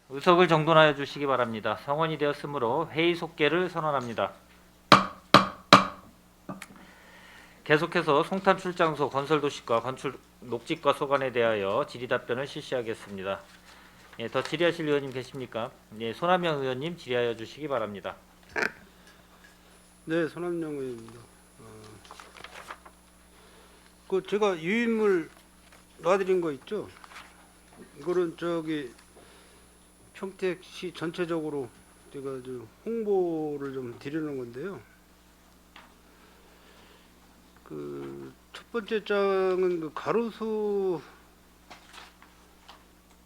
의석을 정돈하여 주시기 바랍니다. 성원이 되었으므로 회의 속개를 선언합니다. 계속해서 송탄 출장소 건설도시과 건축 녹지과 소관에 대하여 질의답변을 실시하겠습니다. 더 질의하실 의원님 계십니까? 손한명 의원님 질의하여 주시기 바랍니다. 네, 손한명 의원입니다. 그 제가 유인물 놔드린 거 있죠? 이거는 저기 평택시 전체적으로 제가 좀 홍보를 좀 드리는 건데요. 그 첫 번째 장은 그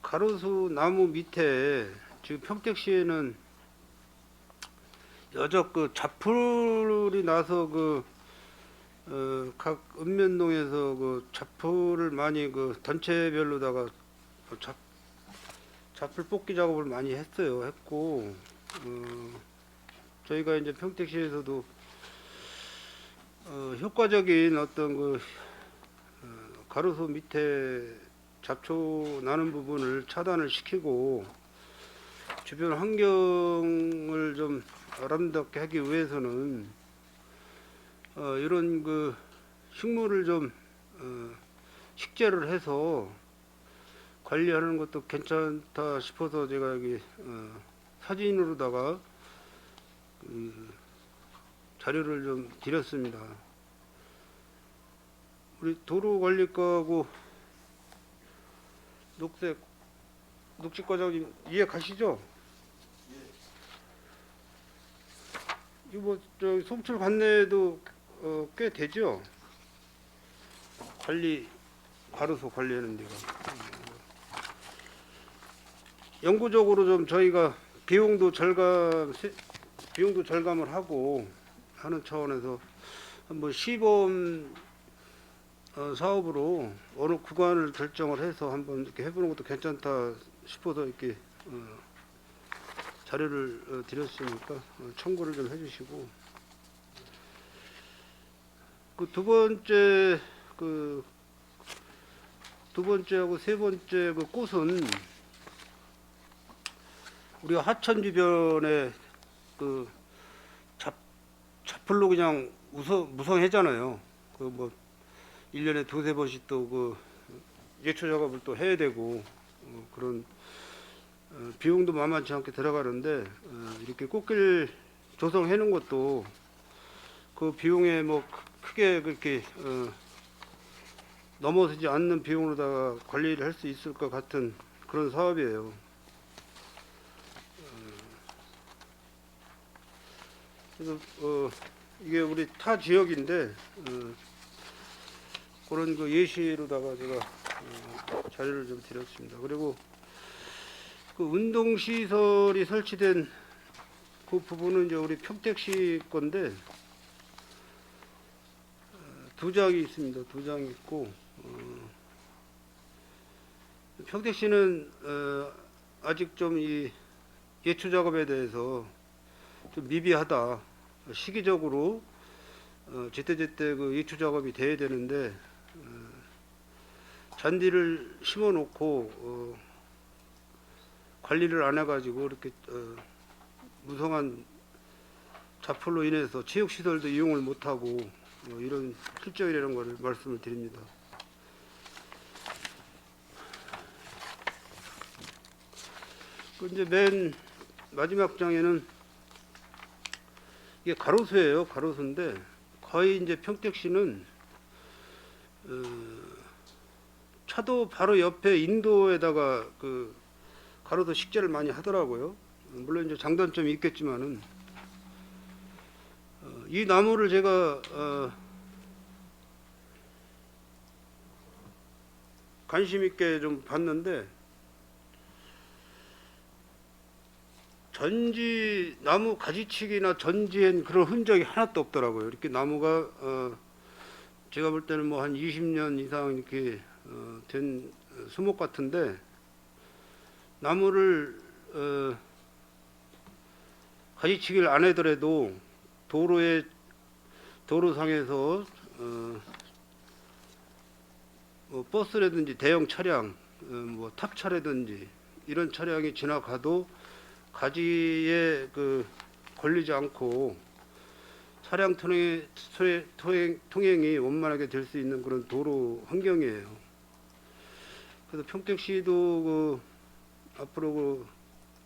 가로수 나무 밑에 지금 평택시에는 여적 그 잡풀이 나서 각 읍면동에서 그 잡풀을 많이 그 단체별로다가 잡풀 뽑기 작업을 많이 했고, 저희가 이제 평택시에서도 효과적인 어떤 가로수 밑에 잡초 나는 부분을 차단을 시키고 주변 환경을 좀 아름답게 하기 위해서는 이런 그 식물을 좀 식재를 해서 관리하는 것도 괜찮다 싶어서 제가 여기 사진으로다가 자료를 좀 드렸습니다. 우리 도로관리과하고 녹지과장님 이해 가시죠? 이거 뭐 저 송출 관내도 꽤 되죠? 가로수 관리하는 데가. 영구적으로 좀 저희가 비용도 절감을 하고 하는 차원에서 한번 시범 사업으로 어느 구간을 결정을 해서 한번 이렇게 해보는 것도 괜찮다 싶어서 이렇게 자료를 드렸으니까 참고를 좀 해주시고, 그 두 번째하고 세 번째 그 꽃은 우리가 하천 주변에 그 잡풀로 그냥 무성하잖아요. 그 뭐 1년에 두세 번씩 또 그 예초 작업을 또 해야 되고 그런 비용도 만만치 않게 들어가는데 이렇게 꽃길 조성해 놓은 것도 그 비용에 뭐 크게 그렇게 넘어서지 않는 비용으로다가 관리를 할 수 있을 것 같은 그런 사업이에요. 그래서 이게 우리 타 지역인데 그런 그 예시로다가 제가 자료를 좀 드렸습니다. 그리고 그 운동 시설이 설치된 그 부분은 이제 우리 평택시 건데 두 장이 있습니다. 두 장이 있고 평택시는 아직 좀 이 예초 작업에 대해서 좀 미비하다. 시기적으로 제때제때 그 예초 작업이 돼야 되는데 잔디를 심어 놓고 관리를 안 해가지고 이렇게 무성한 잡풀로 인해서 체육시설도 이용을 못하고 이런 실정이라는 것을 말씀을 드립니다. 그 이제 맨 마지막 장에는 이게 가로수예요. 가로수인데 거의 이제 평택시는 차도 바로 옆에 인도에다가 그 가로수 식재를 많이 하더라고요. 물론 이제 장단점이 있겠지만은 이 나무를 제가 관심 있게 좀 봤는데 전지 나무 가지치기나 전지엔 그런 흔적이 하나도 없더라고요. 이렇게 나무가 제가 볼 때는 뭐 한 20년 이상 이렇게 된 수목 같은데 나무를 가지치기를 안 하더라도 도로상에서 뭐 버스라든지 대형 차량, 뭐 탑차라든지 이런 차량이 지나가도 가지에 걸리지 않고 차량 통행이 원만하게 될 수 있는 그런 도로 환경이에요. 그래서 평택시도 앞으로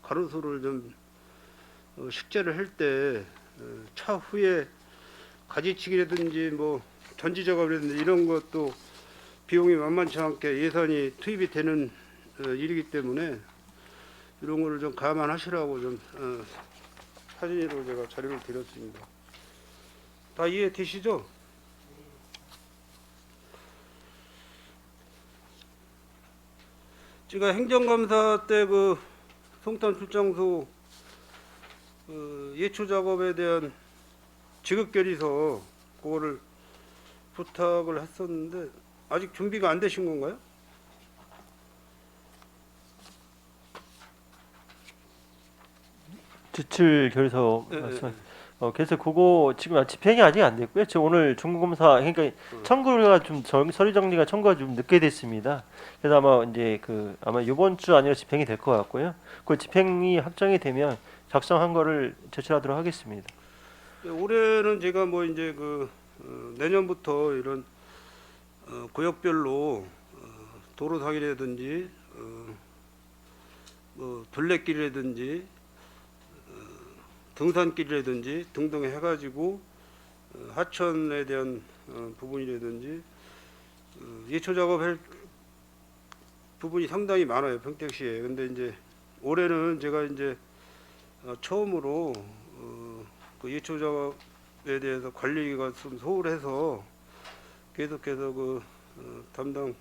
가로수를 좀 식재를 할 때 차후에 가지치기라든지 뭐 전지 작업이라든지 이런 것도 비용이 만만치 않게 예산이 투입이 되는 일이기 때문에 이런 거를 좀 감안하시라고 좀 사진으로 제가 자료를 드렸습니다. 다 이해되시죠? 제가 행정감사 때 송탄 출장소 예초 작업에 대한 지급 결의서 그거를 부탁을 했었는데 아직 준비가 안 되신 건가요? 지출 결의서 예, 말씀하신. 그래서 그거 지금 집행이 아직 안 됐고요. 저 오늘 중공검사 그러니까 청구가 좀 서류 정리가 청구가 좀 늦게 됐습니다. 그래서 아마 이제 아마 이번 주 안으로 집행이 될 것 같고요. 그 집행이 확정이 되면 작성한 거를 제출하도록 하겠습니다. 올해는 제가 뭐 이제 내년부터 이런 구역별로 도로상이라든지 뭐 둘레길이라든지 등산길이라든지 등등 해가지고 하천에 대한 부분이라든지 예초 작업할 부분이 상당히 많아요, 평택시에. 근데 이제 올해는 제가 이제 처음으로 그 예초 작업에 대해서 관리가 좀 소홀해서 계속해서 담당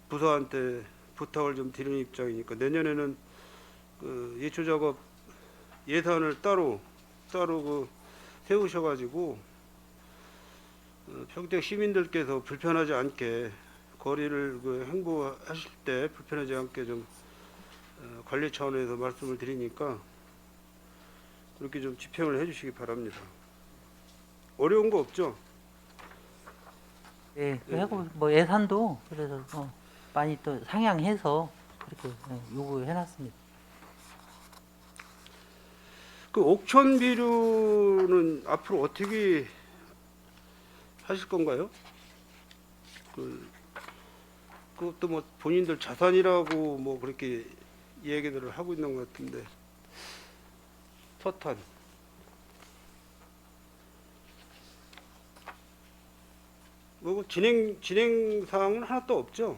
부서한테 부탁을 좀 드리는 입장이니까 내년에는 예초 작업 예산을 따로 세우셔가지고 평택 시민들께서 불편하지 않게 거리를 행보하실 때 불편하지 않게 좀 관리 차원에서 말씀을 드리니까 그렇게 좀 집행을 해주시기 바랍니다. 어려운 거 없죠? 예, 하고 뭐 예산도 그래서 많이 또 상향해서 그렇게 요구해놨습니다. 옥천 비료는 앞으로 어떻게 하실 건가요? 그것도 뭐 본인들 자산이라고 뭐 그렇게 얘기들을 하고 있는 것 같은데 서탄 뭐 진행 사항은 하나도 없죠?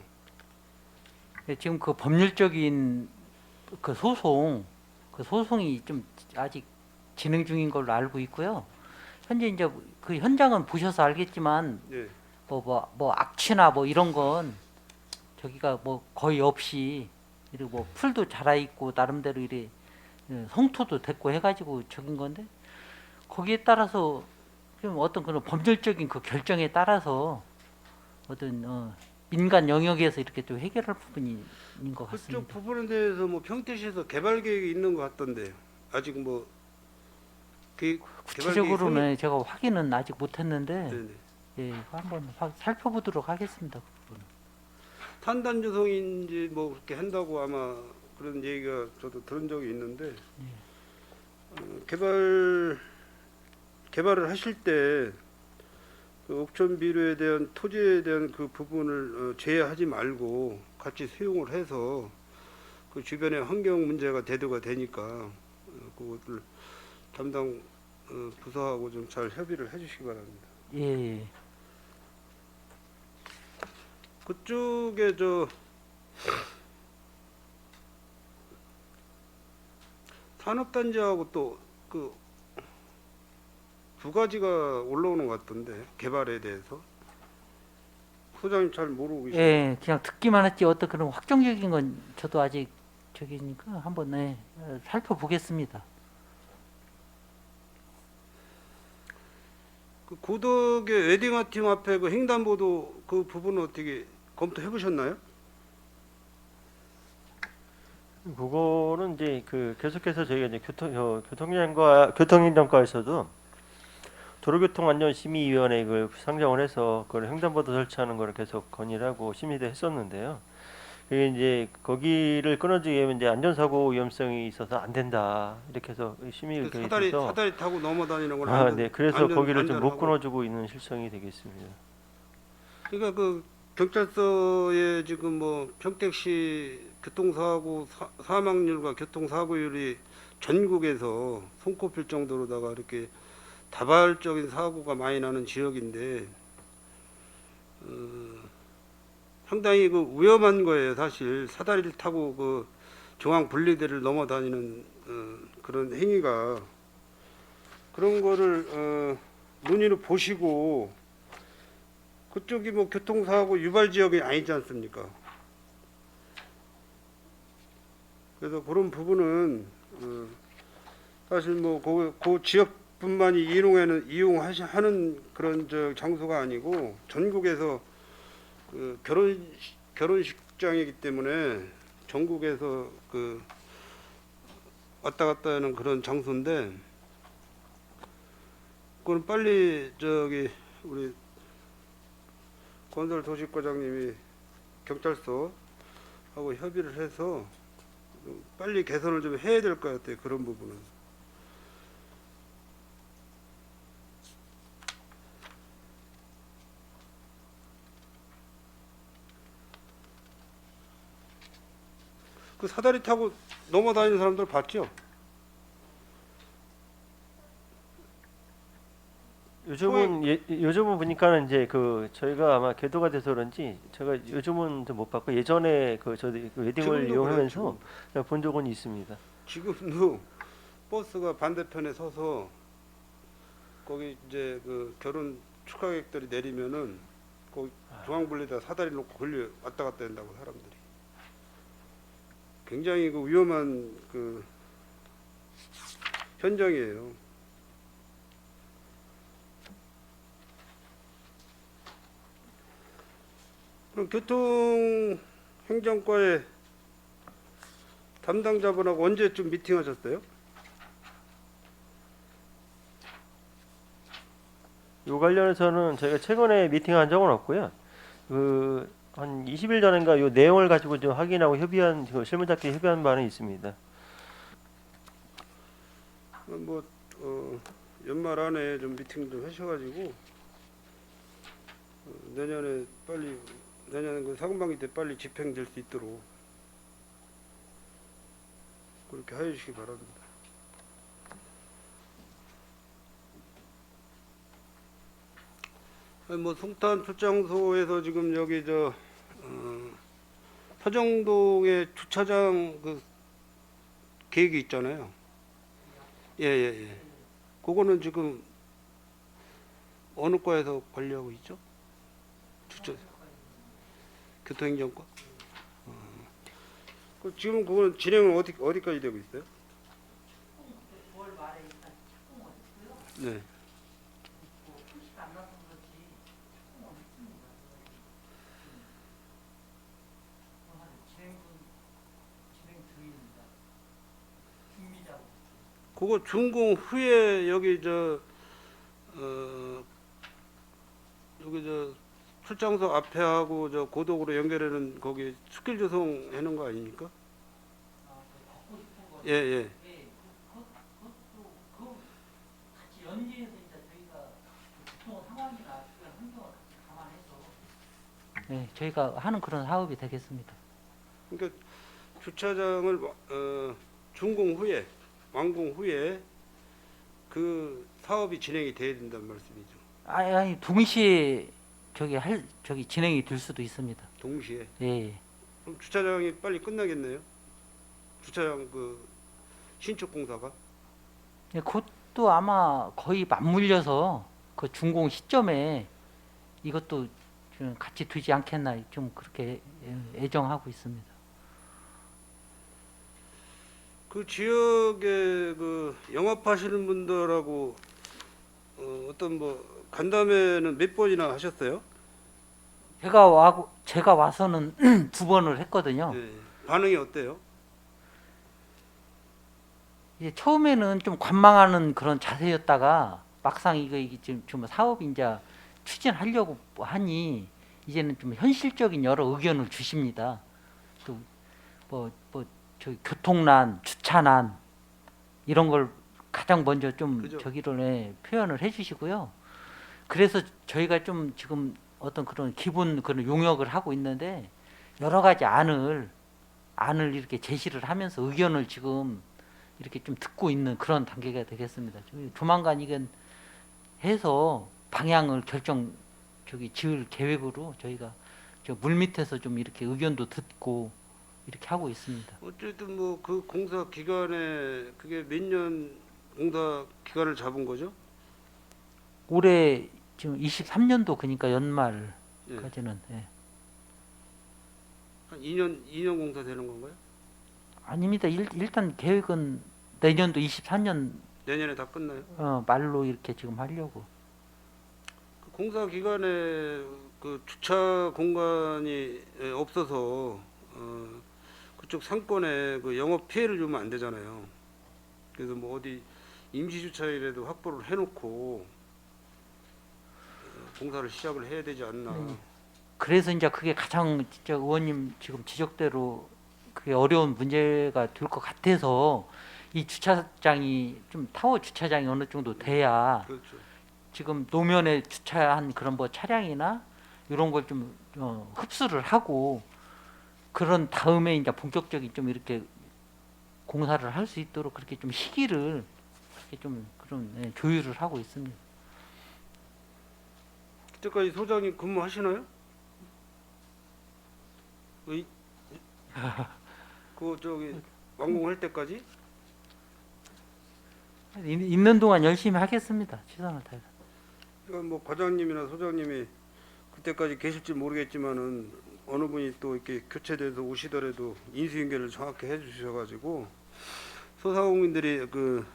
예, 지금 그 법률적인 그 소송이 좀 아직 진행 중인 걸로 알고 있고요. 현재 이제 그 현장은 보셔서 알겠지만 예. 뭐 악취나 뭐 이런 건 저기가 뭐 거의 없이 이리고 뭐 풀도 자라 있고 나름대로 이래 성토도 됐고 해가지고 적인 건데 거기에 따라서 좀 어떤 그런 법률적인 그 결정에 따라서 어떤 민간 영역에서 이렇게 좀 해결할 부분이 있는 것 그쪽 같습니다. 부분에 대해서 뭐 평택시에서 개발 계획이 있는 것 같던데 아직 뭐 개발 구체적으로는 제가 확인은 아직 못했는데 네네. 예, 한번 살펴보도록 하겠습니다. 그 부분은. 탄단 조성인지 뭐 그렇게 한다고 아마 그런 얘기가 저도 들은 적이 있는데 개발을 하실 때 옥천 비료에 대한 토지에 대한 그 부분을 제외하지 말고 같이 수용을 해서 그 주변의 환경 문제가 대두가 되니까 그것을 담당 부서하고 좀 잘 협의를 해주시기 바랍니다. 예. 그쪽에 산업단지하고 또 두 가지가 올라오는 것 같던데 개발에 대해서 소장님 잘 모르고 계시죠? 예, 그냥 듣기만 했지 어떤 그런 확정적인 건 저도 아직 저기니까 한번 살펴보겠습니다. 그 고덕의 웨딩아팀 앞에 그 횡단보도 그 부분은 어떻게 검토해 보셨나요? 그거는 이제 계속해서 저희가 이제 교통행정과에서도 도로교통안전심의위원회 상정을 해서 그걸 횡단보도 설치하는 거를 계속 건의를 하고 심의도 했었는데요. 그게 이제 거기를 끊어주기 위하면 이제 안전사고 위험성이 있어서 안 된다 이렇게 해서 심의 그 의견이 사다리 있어서 사다리 타고 넘어다니는 건 네, 그래서 거기를 좀 못 안전하고. 끊어주고 있는 실정이 되겠습니다. 그러니까 그 경찰서에 지금 뭐 평택시 교통사고 사망률과 교통사고율이 전국에서 손꼽힐 정도로다가 이렇게 다발적인 사고가 많이 나는 지역인데 상당히 그 위험한 거예요. 사실 사다리를 타고 그 중앙 분리대를 넘어다니는 그런 행위가 그런 거를 논의를 보시고 그쪽이 뭐 교통사고 유발 지역이 아니지 않습니까? 그래서 그런 부분은 사실 뭐 그 지역뿐만이 이용하는 그런 저 장소가 아니고 전국에서 그 결혼식장이기 때문에 전국에서 그 왔다 갔다 하는 그런 장소인데 그건 빨리 저기 우리 건설도시과장님이 경찰서하고 협의를 해서 빨리 개선을 좀 해야 될 것 같아요. 그런 부분은. 그 사다리 타고 넘어다니는 사람들 봤죠? 요즘은 보니까는 이제 그 저희가 아마 궤도가 돼서 그런지 제가 요즘은 좀 못 봤고 예전에 그 저희 그 웨딩을 지금도 이용하면서 그래요, 본 적은 있습니다. 지금도 버스가 반대편에 서서 거기 이제 그 결혼 축하객들이 내리면은 거기 중앙분리대 사다리 놓고 걸려 왔다 갔다 한다고 사람들이. 굉장히 그 위험한 그 현장이에요. 그럼 교통행정과의 담당자분하고 언제쯤 미팅하셨어요? 요 관련해서는 저희가 최근에 미팅한 적은 없고요. 그 한 20일 전인가 요 내용을 가지고 좀 확인하고 협의한 그 실무자끼리 협의한 바는 있습니다. 뭐 연말 안에 좀 미팅 좀 하셔가지고 내년에 그 상반기 때 빨리 집행될 수 있도록 그렇게 해주시기 바랍니다. 아니, 뭐 송탄 출장소에서 지금 여기 서정동에 주차장 그 계획이 있잖아요. 예. 그거는 지금 어느 과에서 관리하고 있죠? 교통행정과? 지금 그거는 진행은 어디까지 되고 있어요? 네. 그거 준공 후에 여기 출장소 앞에 하고 고덕으로 연결하는 거기 스킬 조성하는 거 아닙니까? 예. 같이 연계해서 이제 저희가 교통 상황이나 주변 환경을 같이 감안해서 저희가 하는 그런 사업이 되겠습니다. 그러니까 주차장을 준공 후에 완공 후에 그 사업이 진행이 돼야 된다는 말씀이죠. 아니 동시에 저기 진행이 될 수도 있습니다. 동시에. 예. 그럼 주차장이 빨리 끝나겠네요. 주차장 그 신축 공사가. 그것도 아마 거의 맞물려서 그 준공 시점에 이것도 좀 같이 두지 않겠나 좀 그렇게 애정하고 있습니다. 그 지역에 그 영업하시는 분들하고 어떤 뭐 간담회는 몇 번이나 하셨어요? 제가 와서는 2번을 했거든요. 네. 반응이 어때요? 이제 처음에는 좀 관망하는 그런 자세였다가 막상 이게 좀 사업이 이제 추진하려고 하니 이제는 좀 현실적인 여러 의견을 주십니다. 또 저기 교통난, 주차난 이런 걸 가장 먼저 좀 그죠. 저기를 표현을 해주시고요. 그래서 저희가 좀 지금 어떤 그런 기본 그런 용역을 하고 있는데 여러 가지 안을 이렇게 제시를 하면서 의견을 지금 이렇게 좀 듣고 있는 그런 단계가 되겠습니다. 조만간 이건 해서 방향을 지을 계획으로 저희가 저 물밑에서 좀 이렇게 의견도 듣고 이렇게 하고 있습니다. 어쨌든 뭐 그 공사 기간에 그게 몇 년 공사 기간을 잡은 거죠? 올해 지금 23년도 그러니까 연말까지는 예. 한 2년 공사 되는 건가요? 아닙니다. 일단 계획은 내년도 23년 내년에 다 끝나요? 말로 이렇게 지금 하려고. 그 공사 기간에 그 주차 공간이 없어서 그쪽 상권에 그 영업 피해를 주면 안 되잖아요. 그래서 뭐 어디 임시 주차이라도 확보를 해놓고 공사를 시작을 해야 되지 않나. 그래서 이제 그게 가장 진짜 의원님 지금 지적대로 그게 어려운 문제가 될 것 같아서 이 주차장이 좀 타워 주차장이 어느 정도 돼야 그렇죠. 지금 노면에 주차한 그런 뭐 차량이나 이런 걸 좀 흡수를 하고 그런 다음에 이제 본격적인 좀 이렇게 공사를 할 수 있도록 그렇게 좀 시기를 그렇게 좀 그런 조율을 하고 있습니다. 그때까지 소장님 근무하시나요? 의- 그 저기 완공할 때까지? 있는 동안 열심히 하겠습니다. 최선을 다해서. 그러니까 뭐 과장님이나 소장님이 그때까지 계실지 모르겠지만은 어느 분이 또 이렇게 교체돼서 오시더라도 인수인계를 정확히 해주셔가지고 소상공인들이 그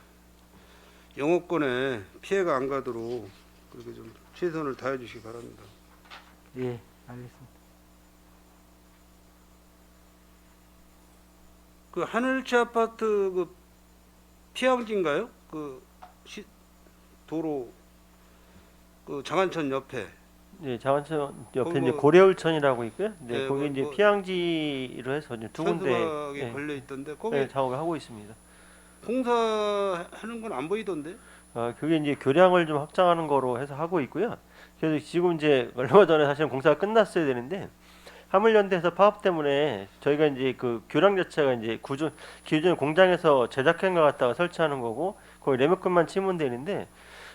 영업권에 피해가 안 가도록 그렇게 좀 최선을 다해 주시기 바랍니다. 예, 알겠습니다. 그 하늘채 아파트 그 피항지인가요? 그 도로 그 장안천 옆에 네, 장안천 옆에 거기 이제 뭐- 고려울천이라고 있고요. 네, 네, 거기 뭐- 이제 뭐- 피항지로 해서 이제 두 군데 천수막이 네, 걸려 있던데 거기 네, 작업을 하고 있습니다. 공사하는 건 안 보이던데? 그게 이제 교량을 좀 확장하는 거로 해서 하고 있고요. 그래서 지금 이제 얼마 전에 사실은 공사가 끝났어야 되는데 화물연대에서 파업 때문에 저희가 이제 그 교량 자체가 이제 기존 공장에서 제작한 것 갖다가 설치하는 거고 거기 레모컨만 치면 되는데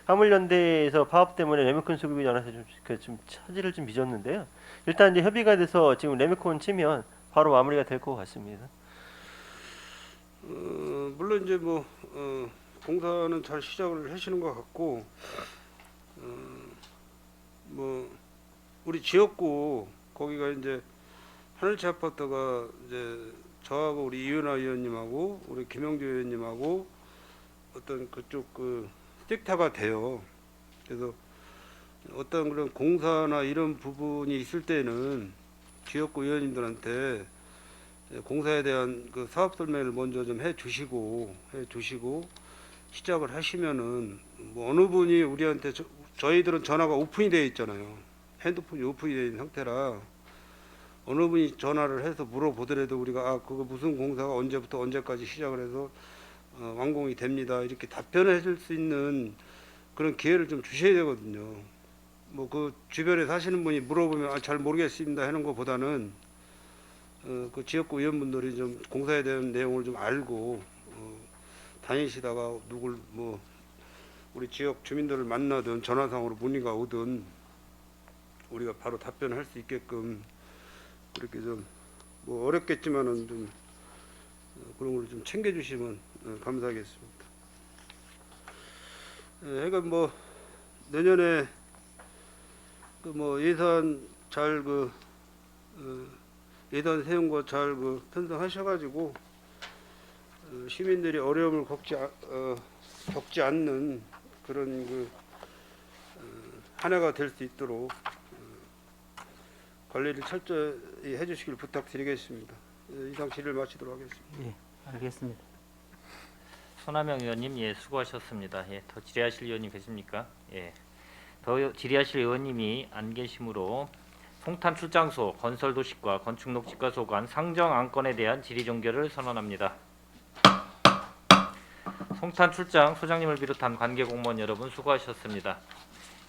화물연대에서 파업 때문에 레모컨 수급이 안 와서 좀 차질을 좀 빚었는데요. 일단 이제 협의가 돼서 지금 레모컨 치면 바로 마무리가 될 것 같습니다. 물론 이제 뭐 공사는 잘 시작을 하시는 것 같고 뭐 우리 지역구 거기가 이제 하늘채 아파트가 이제 저하고 우리 이윤아 의원님하고 우리 김영주 의원님하고 어떤 그쪽 그 섹터가 돼요. 그래서 어떤 그런 공사나 이런 부분이 있을 때는 지역구 의원님들한테 공사에 대한 그 사업 설명을 먼저 좀 해 주시고 시작을 하시면은 뭐 어느 분이 우리한테 저희들은 전화가 오픈이 되어 있잖아요. 핸드폰이 오픈이 되어 있는 상태라 어느 분이 전화를 해서 물어보더라도 우리가 그거 무슨 공사가 언제부터 언제까지 시작을 해서 완공이 됩니다. 이렇게 답변을 해줄 수 있는 그런 기회를 좀 주셔야 되거든요. 뭐 그 주변에 사시는 분이 물어보면 잘 모르겠습니다 하는 것보다는 그 지역구 의원분들이 좀 공사에 대한 내용을 좀 알고 다니시다가 누굴 뭐 우리 지역 주민들을 만나든 전화상으로 문의가 오든 우리가 바로 답변을 할 수 있게끔 그렇게 좀 뭐 어렵겠지만은 좀 그런 걸 좀 챙겨주시면 감사하겠습니다. 그러니까 뭐 내년에 그 뭐 예산 잘 예산 세운 거 잘 편성하셔가지고 시민들이 어려움을 겪지 않는 그런 한 해가 될 수 있도록 관리를 철저히 해주시길 부탁드리겠습니다. 이상 질의를 마치도록 하겠습니다. 예, 알겠습니다. 손하명 의원님 예 수고하셨습니다. 예, 더 질의하실 의원님 계십니까? 예, 더 질의하실 의원님이 안 계시므로 송탄 출장소, 건설도시과, 건축녹지과 소관, 상정 안건에 대한 질의 종결을 선언합니다. 송탄 출장 소장님을 비롯한 관계 공무원 여러분 수고하셨습니다.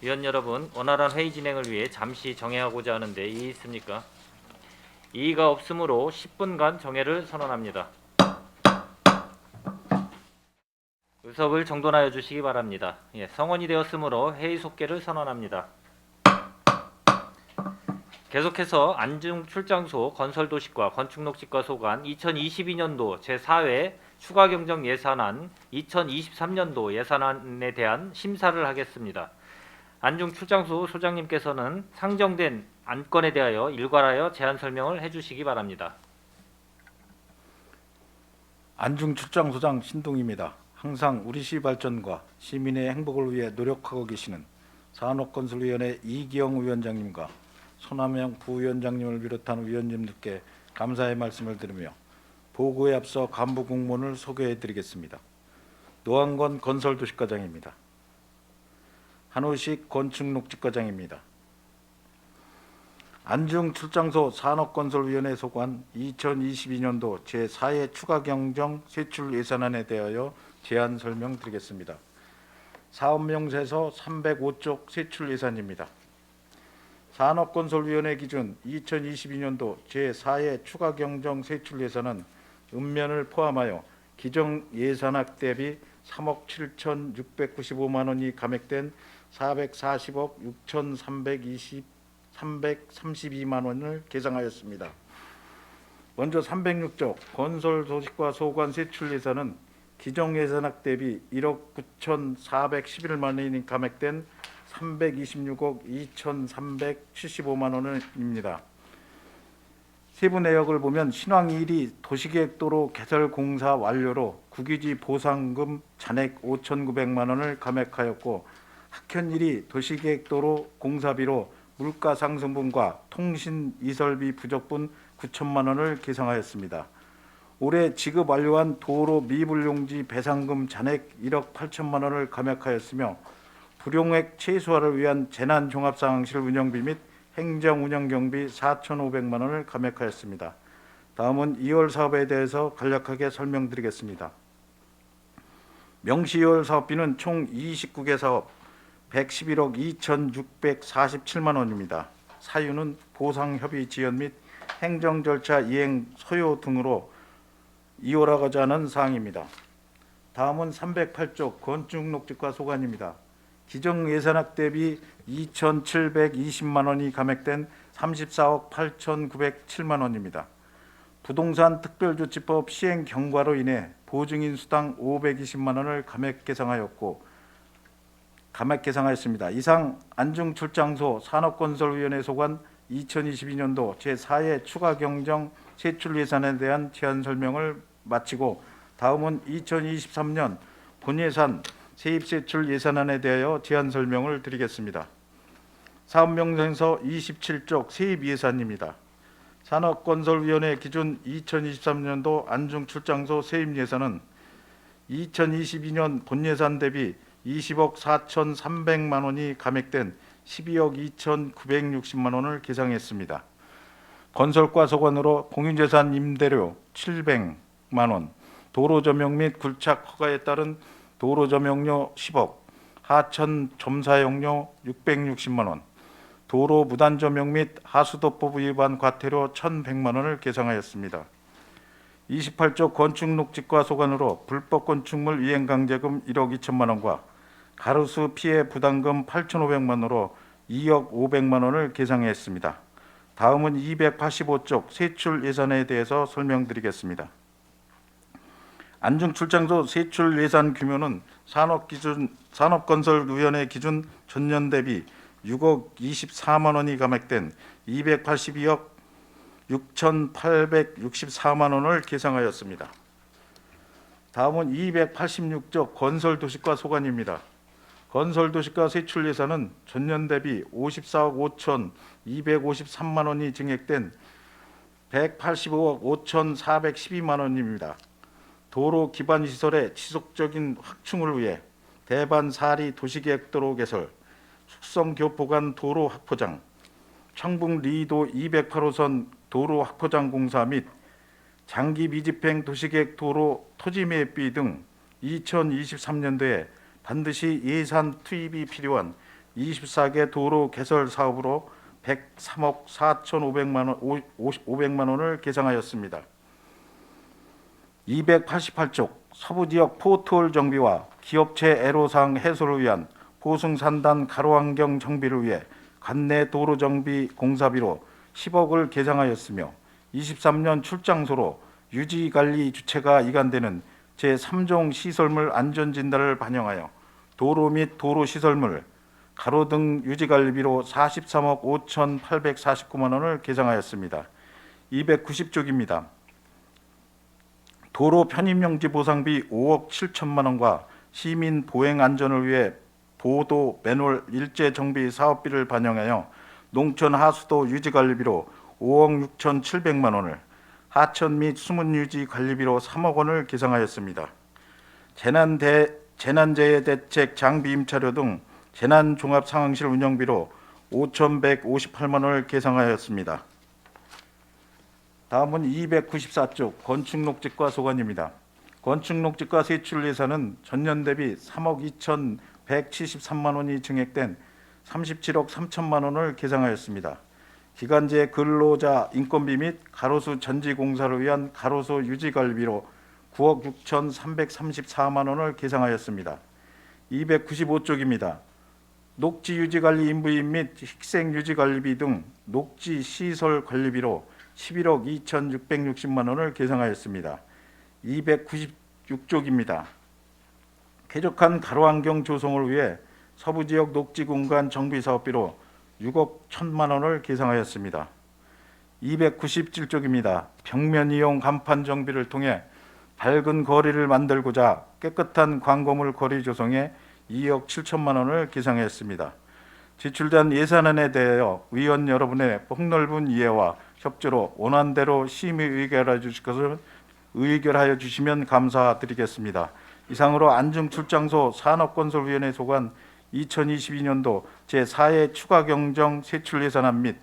위원 여러분, 원활한 회의 진행을 위해 잠시 정회하고자 하는데 이의 있습니까? 이의가 없으므로 10분간 정회를 선언합니다. 의석을 정돈하여 주시기 바랍니다. 성원이 되었으므로 회의 속개를 선언합니다. 계속해서 안중 출장소 건설도시과 건축녹지과 소관 2022년도 제4회 추가경정 예산안 2023년도 예산안에 대한 심사를 하겠습니다. 안중 출장소 소장님께서는 상정된 안건에 대하여 일괄하여 제안 설명을 해주시기 바랍니다. 안중 출장소장 신동입니다. 항상 우리 시 발전과 시민의 행복을 위해 노력하고 계시는 산업건설위원회 이기영 위원장님과 손남영 부위원장님을 비롯한 위원님들께 감사의 말씀을 드리며 보고에 앞서 간부 공무원을 소개해드리겠습니다. 노한건 건설도시과장입니다. 한우식 건축녹지과장입니다. 안중 출장소 산업건설위원회 소관 2022년도 제4회 추가경정 세출 예산안에 대하여 제안 설명드리겠습니다. 사업명세서 305쪽 세출 예산입니다. 산업건설위원회 기준 2022년도 제4회 추가경정 세출 예산은 읍면을 포함하여 기정 예산액 대비 3억 7,695만 원이 감액된 440억 6,332만 원을 계상하였습니다. 먼저 306조 건설도시과 소관 세출 예산은 기정 예산액 대비 1억 9,411만 원이 감액된 326억 2,375만 원입니다. 세부 내역을 보면 신황 1이 도시계획도로 개설 공사 완료로 국유지 보상금 잔액 5,900만 원을 감액하였고, 학현 1이 도시계획도로 공사비로 물가상승분과 통신 이설비 부족분 9천만 원을 계상하였습니다. 올해 지급 완료한 도로 미불용지 배상금 잔액 1억 8천만 원을 감액하였으며, 불용액 최소화를 위한 재난종합상황실 운영비 및 행정운영경비 4,500만 원을 감액하였습니다. 다음은 2월 사업에 대해서 간략하게 설명드리겠습니다. 명시 2월 사업비는 총 29개 사업 111억 2,647만 원입니다. 사유는 보상협의 지연 및 행정절차 이행 소요 등으로 2월하고자 하는 사항입니다. 다음은 308쪽 건축녹지과 소관입니다. 기정 예산액 대비 2,720만 원이 감액된 34억 8,907만 원입니다. 부동산 특별조치법 시행 경과로 인해 보증인 수당 520만 원을 감액 계상하였습니다. 이상 안중 출장소 산업건설위원회 소관 2022년도 제4회 추가경정 세출 예산에 대한 제안 설명을 마치고, 다음은 2023년 본예산 세입세출 예산안에 대하여 제안 설명을 드리겠습니다. 사업명세서 27쪽 세입예산입니다. 산업건설위원회 기준 2023년도 안중출장소 세입예산은 2022년 본예산 대비 20억 4,300만 원이 감액된 12억 2,960만 원을 계상했습니다. 건설과 소관으로 공유재산 임대료 700만 원, 도로 점용 및 굴착 허가에 따른 도로 점용료 10억, 하천 점사용료 660만 원, 도로 무단 점용 및 하수도법 위반 과태료 1,100만 원을 계상하였습니다. 28조 건축녹지과 소관으로 불법 건축물 이행 강제금 1억 2천만 원과 가로수 피해 부담금 8,500만 원으로 2억 500만 원을 계상했습니다. 다음은 285쪽 세출 예산에 대해서 설명드리겠습니다. 안중출장소 세출 예산 규모는 산업건설위원회 기준 전년 대비 6억 24만 원이 감액된 282억 6,864만 원을 계상하였습니다. 다음은 286조 건설도시과 소관입니다. 건설도시과 세출 예산은 전년 대비 54억 5,253만 원이 증액된 185억 5,412만 원입니다. 도로 기반 시설의 지속적인 확충을 위해 대반 4리 도시계획도로 개설, 숙성교포간 도로 확포장, 청북 리도 208호선 도로 확포장 공사 및 장기 미집행 도시계획 도로 토지 매입비 등 2023년도에 반드시 예산 투입이 필요한 24개 도로 개설 사업으로 103억 4,500만 원을 계상하였습니다. 288쪽 서부지역 포트홀 정비와 기업체 애로사항 해소를 위한 보승산단 가로환경 정비를 위해 관내 도로 정비 공사비로 10억을 계상하였으며 23년 출장소로 유지관리 주체가 이관되는 제3종 시설물 안전진단을 반영하여 도로 및 도로시설물, 가로등 유지관리비로 43억 5,849만 원을 계상하였습니다. 290쪽입니다. 도로 편입용지 보상비 5억 7천만 원과 시민 보행 안전을 위해 보도 맨홀 일제 정비 사업비를 반영하여 농촌 하수도 유지관리비로 5억 6,700만 원을, 하천 및 수문 유지 관리비로 3억 원을 계상하였습니다. 재난재해대책 장비 임차료 등 재난종합상황실 운영비로 5,158만 원을 계상하였습니다. 다음은 294쪽 건축녹지과 소관입니다. 건축녹지과 세출 예산은 전년 대비 3억 2,173만 원이 증액된 37억 3천만 원을 계상하였습니다. 기간제 근로자 인건비 및 가로수 전지 공사를 위한 가로수 유지관리비로 9억 6,334만 원을 계상하였습니다. 295쪽입니다. 녹지 유지관리 인부인 및 식생 유지관리비 등 녹지 시설 관리비로 11억 2,660만 원을 계상하였습니다. 296쪽입니다. 쾌적한 가로환경 조성을 위해 서부지역 녹지 공간 정비 사업비로 6억 1천만 원을 계상하였습니다. 297쪽입니다. 벽면 이용 간판 정비를 통해 밝은 거리를 만들고자 깨끗한 광고물 거리 조성에 2억 7천만 원을 계상했습니다. 지출된 예산안에 대하여 위원 여러분의 폭넓은 이해와 협조로 원안대로 심의 의결하여 주시면 감사드리겠습니다. 이상으로 안중출장소 산업건설위원회 소관 2022년도 제4회 추가경정 세출예산안 및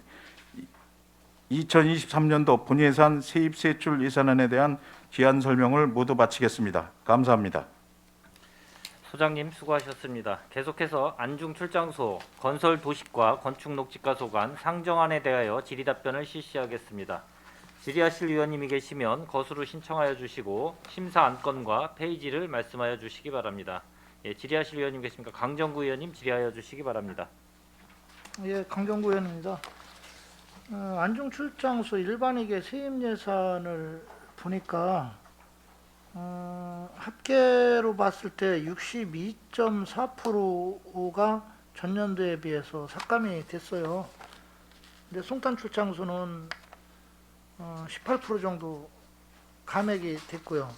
2023년도 본예산 세입세출 예산안에 대한 기한 설명을 모두 마치겠습니다. 감사합니다. 소장님 수고하셨습니다. 계속해서 안중출장소 건설도시과 건축녹지과 소관 상정안에 대하여 질의답변을 실시하겠습니다. 질의하실 위원님이 계시면 거수로 신청하여 주시고 심사 안건과 페이지를 말씀하여 주시기 바랍니다. 예, 질의하실 위원님 계십니까? 강정구 의원님 질의하여 주시기 바랍니다. 예, 강정구 의원입니다. 안중출장소 일반회계 세입 예산을 보니까 합계로 봤을 때 62.4%가 전년도에 비해서 삭감이 됐어요. 근데 송탄출장소는 18% 정도 감액이 됐고요.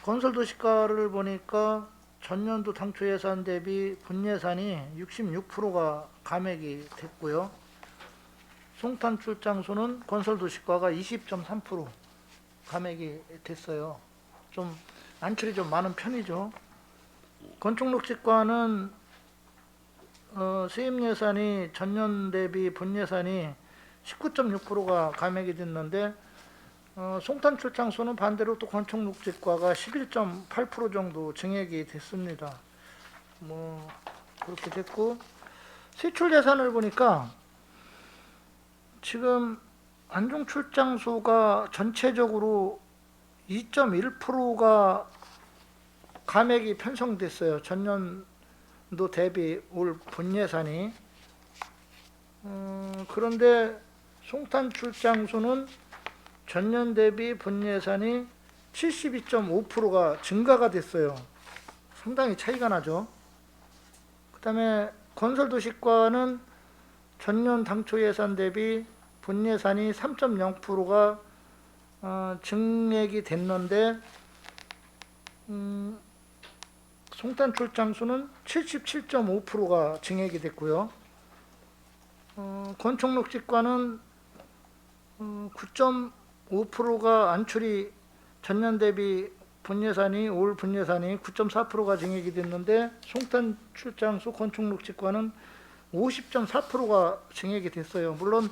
건설도시과를 보니까 전년도 당초 예산 대비 분예산이 66%가 감액이 됐고요. 송탄출장소는 건설도시과가 20.3% 감액이 됐어요. 좀 안출이 좀 많은 편이죠. 건축녹지과는 세입 예산이 전년 대비 분예산이 19.6%가 감액이 됐는데 송탄출장소는 반대로 또 건축녹지과가 11.8% 정도 증액이 됐습니다. 뭐 그렇게 됐고, 세출 예산을 보니까 지금 안중출장소가 전체적으로 2.1%가 감액이 편성됐어요. 전년도 대비 올 분예산이. 그런데 송탄출장소는 전년 대비 분예산이 72.5%가 증가가 됐어요. 상당히 차이가 나죠. 그 다음에 건설도시과는 전년 당초 예산 대비 분예산이 3.0%가 증액이 됐는데 송탄출장소는 77.5%가 증액이 됐고요. 건축녹지과는 9.5%가 안출이 전년 대비 분예산이 올 분예산이 9.4%가 증액이 됐는데 송탄출장소 건축녹지과는 50.4%가 증액이 됐어요. 물론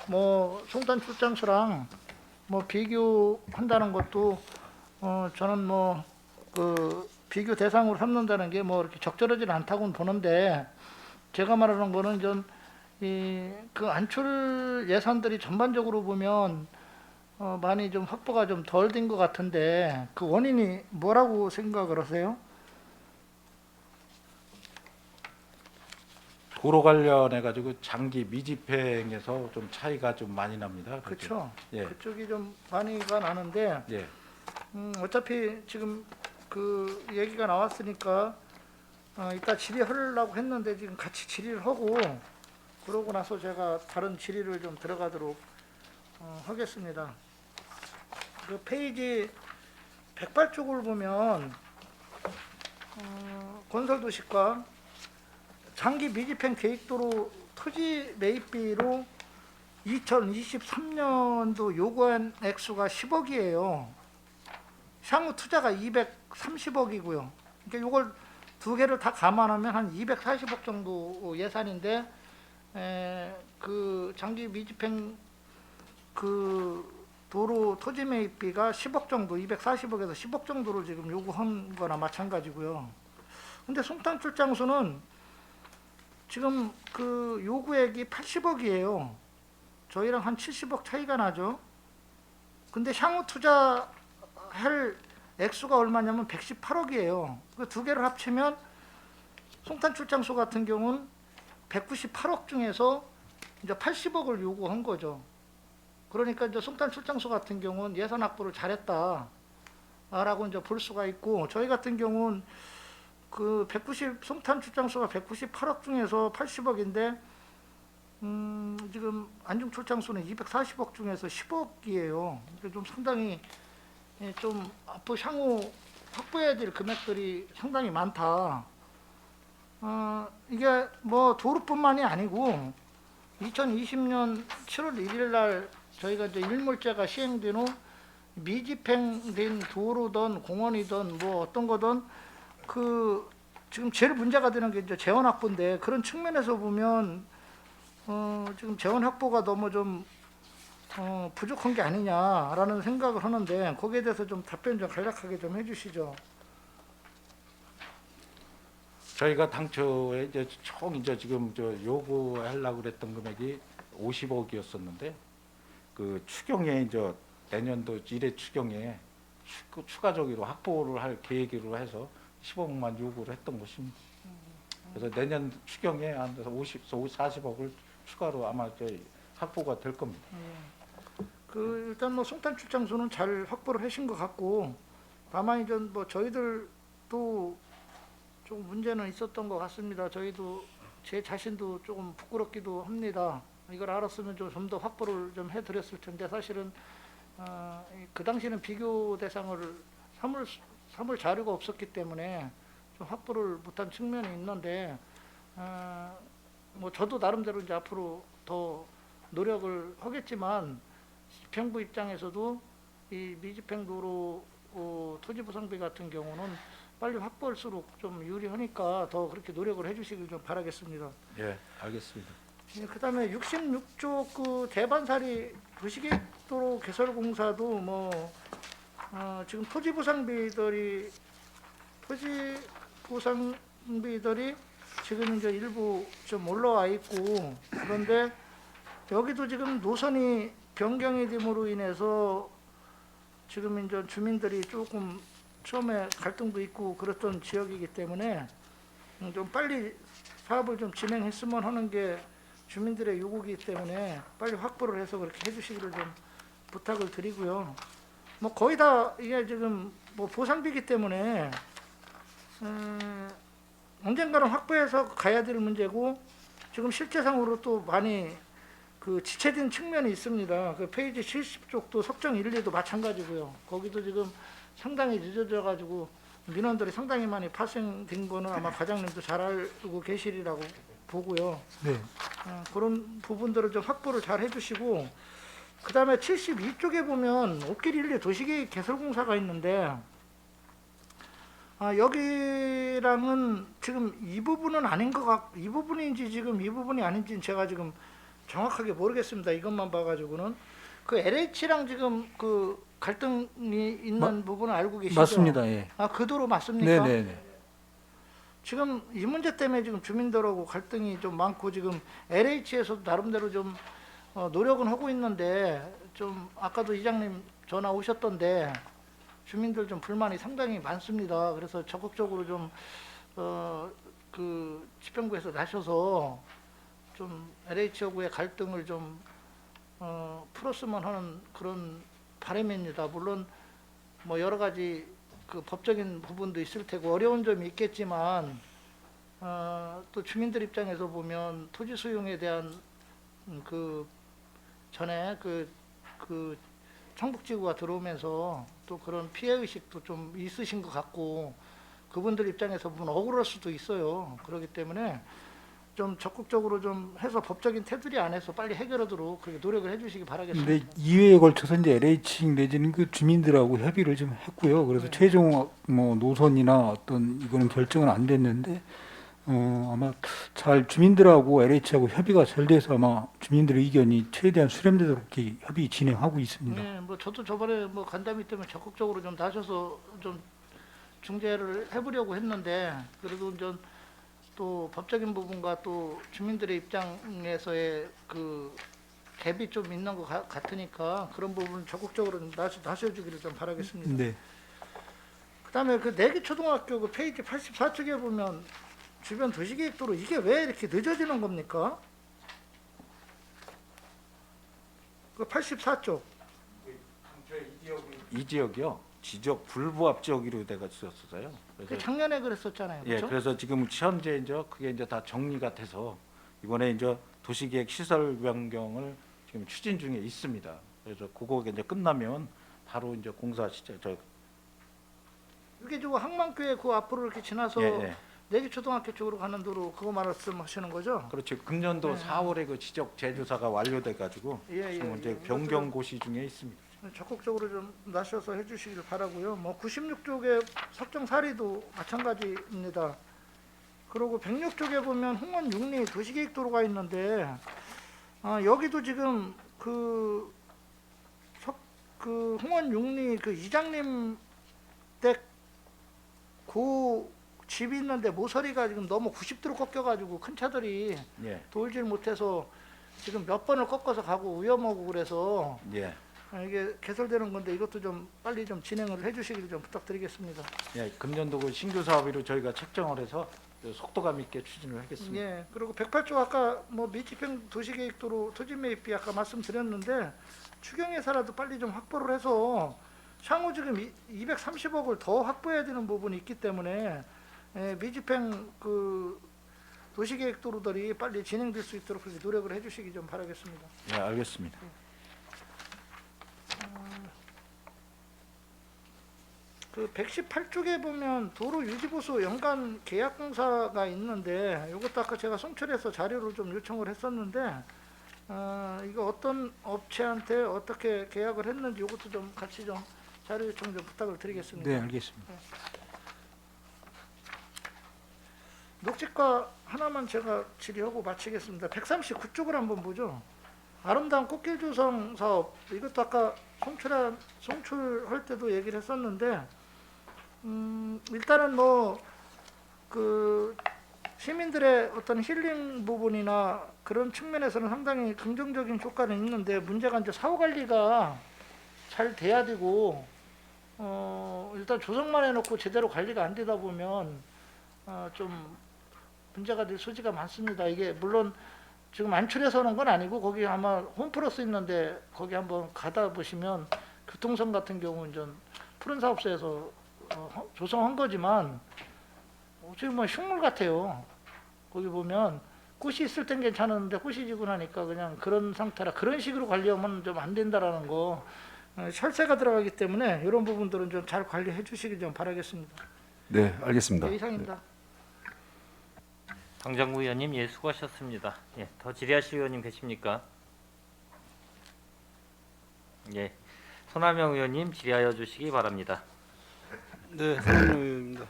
뭐 송탄 출장소랑 뭐 비교한다는 것도 저는 뭐 그 비교 대상으로 삼는다는 게 뭐 이렇게 적절하지는 않다고는 보는데, 제가 말하는 거는 좀 그 안출 예산들이 전반적으로 보면 많이 좀 확보가 좀 덜 된 것 같은데, 그 원인이 뭐라고 생각을 하세요? 도로 관련해 가지고 장기 미집행에서 좀 차이가 좀 많이 납니다. 그렇죠. 예. 그쪽이 좀 많이가 나는데, 예. 어차피 지금 그 얘기가 나왔으니까 이따 질의하려고 했는데 지금 같이 질의를 하고, 그러고 나서 제가 다른 질의를 좀 들어가도록 하겠습니다. 그 페이지 108쪽을 보면 건설도시과 장기 미집행 계획도로 토지 매입비로 2023년도 요구한 액수가 10억이에요. 향후 투자가 230억이고요. 그러니까 이걸 두 개를 다 감안하면 한 240억 정도 예산인데, 그 장기 미집행 그 도로 토지 매입비가 10억 정도, 240억에서 10억 정도로 지금 요구한 거나 마찬가지고요. 근데 송탄 출장소는 지금 그 요구액이 80억이에요. 저희랑 한 70억 차이가 나죠. 근데 향후 투자할 액수가 얼마냐면 118억이에요. 그 두 개를 합치면 송탄 출장소 같은 경우는 198억 중에서 이제 80억을 요구한 거죠. 그러니까 이제 송탄 출장소 같은 경우는 예산 확보를 잘했다라고 이제 볼 수가 있고, 저희 같은 경우는 그 송탄 출장소가 198억 중에서 80억인데 지금 안중 출장소는 240억 중에서 10억이에요. 그러니까 좀 상당히 좀 앞으로 향후 확보해야 될 금액들이 상당히 많다. 이게 뭐 도로뿐만이 아니고 2020년 7월 1일 날 저희가 이제 일몰제가 시행된 후 미집행된 도로든 공원이든 뭐 어떤 거든 그 지금 제일 문제가 되는 게 이제 재원 확보인데, 그런 측면에서 보면 지금 재원 확보가 너무 좀 부족한 게 아니냐라는 생각을 하는데, 거기에 대해서 좀 답변 좀 간략하게 좀 해주시죠. 저희가 당초에 이제 총 이제 지금 저 요구하려고 그랬던 금액이 50억이었었는데, 그 추경에 이제 내년도 1회 추경에 추가적으로 확보를 할 계획으로 해서 10억만 요구를 했던 것입니다. 그래서 내년 추경에 한 40억을 추가로 아마 저희 확보가 될 겁니다. 그 일단 뭐 송탄 출장소는 잘 확보를 하신 것 같고, 다만 이제 뭐 저희들도 좀 문제는 있었던 것 같습니다. 저희도 제 자신도 조금 부끄럽기도 합니다. 이걸 알았으면 좀 더 확보를 좀 해드렸을 텐데, 사실은 그 당시에는 비교 대상을 삼을 자료가 없었기 때문에 좀 확보를 못한 측면이 있는데, 뭐 저도 나름대로 이제 앞으로 더 노력을 하겠지만, 집행부 입장에서도 이 미집행도로 토지보상비 같은 경우는 빨리 확보할수록 좀 유리하니까 더 그렇게 노력을 해주시길 좀 바라겠습니다. 예, 알겠습니다. 그다음에 66조 그 대반사리 도시계획도로 개설공사도 뭐 지금 토지보상비들이 지금 이제 일부 좀 올라와 있고, 그런데 여기도 지금 노선이 변경이 됨으로 인해서 지금 이제 주민들이 조금 처음에 갈등도 있고 그랬던 지역이기 때문에 좀 빨리 사업을 좀 진행했으면 하는 게 주민들의 요구이기 때문에 빨리 확보를 해서 그렇게 해주시기를 좀 부탁을 드리고요. 뭐 거의 다 이게 지금 뭐 보상비이기 때문에 언젠가는 확보해서 가야 될 문제고, 지금 실제상으로 또 많이 그 지체된 측면이 있습니다. 그 페이지 70쪽도 석정 1, 2도 마찬가지고요. 거기도 지금 상당히 늦어져 가지고 민원들이 상당히 많이 발생된 거는 아마 과장님도 잘 알고 계시리라고 보고요. 네. 그런 부분들을 좀 확보를 잘 해주시고, 그 다음에 72쪽에 보면 옥길 1, 2 도시계획 개설공사가 있는데, 여기랑은 지금 이 부분은 아닌 것 이 부분인지 지금 이 부분이 아닌지는 제가 지금 정확하게 모르겠습니다. 이것만 봐가지고는 그 LH랑 지금 그 갈등이 있는 부분은 알고 계시죠? 맞습니다. 예. 그 도로 맞습니까? 네네네. 지금 이 문제 때문에 지금 주민들하고 갈등이 좀 많고 지금 LH에서도 나름대로 좀 노력은 하고 있는데 좀 아까도 이장님 전화 오셨던데 주민들 좀 불만이 상당히 많습니다. 그래서 적극적으로 좀 그 집행부에서 나셔서 좀 LH하고의 갈등을 좀 풀었으면 하는 그런 바람입니다. 물론 뭐 여러 가지 그 법적인 부분도 있을 테고 어려운 점이 있겠지만 또 주민들 입장에서 보면 토지 수용에 대한 그 전에 그 청북지구가 들어오면서 또 그런 피해 의식도 좀 있으신 것 같고 그분들 입장에서 보면 억울할 수도 있어요. 그렇기 때문에 좀 적극적으로 좀 해서 법적인 테두리 안에서 빨리 해결하도록 그렇게 노력을 해주시기 바라겠습니다. 근데 2회에 걸쳐서 이제 LH 내지는 그 주민들하고 협의를 좀 했고요. 그래서 최종 뭐 노선이나 어떤 이거는 결정은 안 됐는데 아마 잘 주민들하고 LH하고 협의가 잘 돼서 아마 주민들의 의견이 최대한 수렴되도록 이렇게 협의 진행하고 있습니다. 네, 뭐 저도 저번에 뭐 간담회 때문에 적극적으로 좀 나서서 좀 중재를 해보려고 했는데 그래도 좀 또 법적인 부분과 또 주민들의 입장에서의 그 갭이 좀 있는 것 같으니까 그런 부분 적극적으로 좀 나서주기를 좀 바라겠습니다. 네. 그다음에 그 내기 초등학교 그 페이지 84쪽에 보면 주변 도시계획도로 이게 왜 이렇게 늦어지는 겁니까? 그 84쪽. 이 지역이요. 지적 불부합 지역으로 돼가 있었어요. 그 그래서 작년에 그랬었잖아요. 예, 그렇죠? 그래서 지금 현재 이제 그게 이제 다 정리가 돼서 이번에 이제 도시계획 시설 변경을 지금 추진 중에 있습니다. 그래서 그거 이제 끝나면 바로 이제 공사 시작. 이게 저 항만교회 그 앞으로 이렇게 지나서 예. 내기 초등학교 쪽으로 가는 도로 그거 말씀하시는 거죠? 그렇죠. 금년도 네. 4월에 그 지적 제조사가 완료돼 가지고 지금 이제 변경 고시 중에 있습니다. 적극적으로 좀 나서서 해주시길 바라고요. 뭐 96쪽에 석정 사리도 마찬가지입니다. 그리고 106쪽에 보면 홍원 6리 도시계획도로가 있는데 여기도 지금 그 홍원 6리 그 이장님 댁 그 집이 있는데 모서리가 지금 너무 90도로 꺾여가지고 큰 차들이 예. 돌질 못해서 지금 몇 번을 꺾어서 가고 위험하고 그래서 예. 이게 개설되는 건데 이것도 좀 빨리 좀 진행을 해주시길 좀 부탁드리겠습니다. 예. 금년도 그 신규 사업으로 저희가 책정을 해서 속도감 있게 추진을 하겠습니다. 예. 그리고 108조 아까 뭐 미집행 도시계획도로 토지 매입비 아까 말씀드렸는데 추경예산라도 빨리 좀 확보를 해서 향후 지금 230억을 더 확보해야 되는 부분이 있기 때문에 미집행 그 도시계획도로들이 빨리 진행될 수 있도록 그렇게 노력을 해주시기 좀 바라겠습니다. 예, 알겠습니다. 그 118쪽에 보면 도로 유지보수 연간 계약 공사가 있는데 이것도 아까 제가 송출해서 자료를 좀 요청을 했었는데 이거 어떤 업체한테 어떻게 계약을 했는지 이것도 좀 같이 좀 자료 요청 좀 부탁을 드리겠습니다. 네, 알겠습니다. 녹지과 하나만 제가 질의하고 마치겠습니다. 139쪽을 한번 보죠. 아름다운 꽃길 조성 사업 이것도 아까 송출할 때도 얘기를 했었는데 일단은 뭐 그 시민들의 어떤 힐링 부분이나 그런 측면에서는 상당히 긍정적인 효과는 있는데 문제가 이제 사후 관리가 잘 돼야 되고 일단 조성만 해놓고 제대로 관리가 안 되다 보면 좀 문제가 될 소지가 많습니다. 이게 물론 지금 안출해서 하는 건 아니고 거기 아마 홈플러스 있는데 거기 한번 가다 보시면 교통선 같은 경우는 좀 푸른 사업소에서 조성한 거지만 지금 뭐 흉물 같아요. 거기 보면 꽃이 있을 땐 괜찮은데 꽃이 지고 나니까 그냥 그런 상태라 그런 식으로 관리하면 좀 안 된다라는 거 철새가 들어가기 때문에 이런 부분들은 좀 잘 관리해 주시길 좀 바라겠습니다. 네, 알겠습니다. 네, 이상입니다. 강정구 의원님 예 수고하셨습니다. 예, 더 질의하실 의원님 계십니까? 예, 손하명 의원님 질의하여 주시기 바랍니다. 네, 손흥민 의원입니다.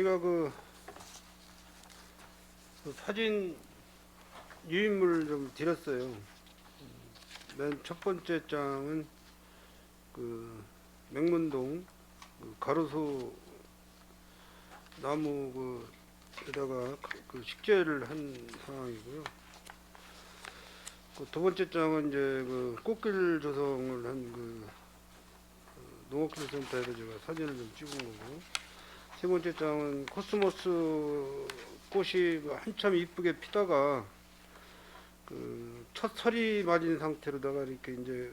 저희가 그 사진 유인물을 좀 드렸어요. 맨 첫 번째 장은 그 맹문동 그 가로수 나무 그에다가 그 식재를 한 상황이고요. 그 두 번째 장은 이제 그 꽃길 조성을 한 농업기술센터에서 제가 사진을 좀 찍은 거고, 세 번째 장은 코스모스 꽃이 그 한참 이쁘게 피다가 그 첫 설이 맞은 상태로다가 이렇게 이제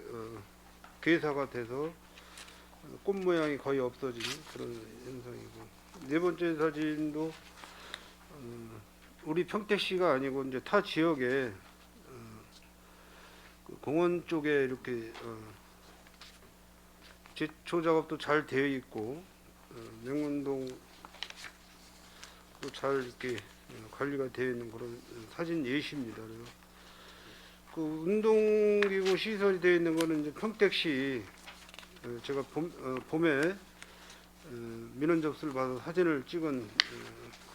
괴사가 돼서 꽃 모양이 거의 없어진 그런 현상이고, 네 번째 사진도 우리 평택시가 아니고 이제 타 지역에 그 공원 쪽에 이렇게 제초 작업도 잘 되어 있고 명문동도 잘 이렇게 관리가 되어 있는 그런 사진 예시입니다. 그래서 그 운동기구 시설이 되어 있는 거는 이제 평택시 제가 봄에 민원 접수를 받아서 사진을 찍은